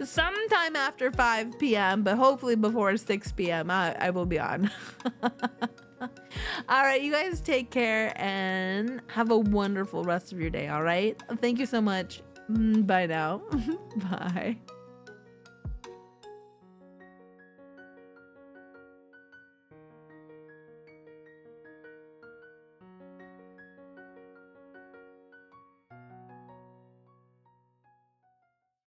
Sometime after 5 p.m., but hopefully before 6 p.m. I will be on. All right, you guys take care and have a wonderful rest of your day. All right, thank you so much. Bye now. Bye.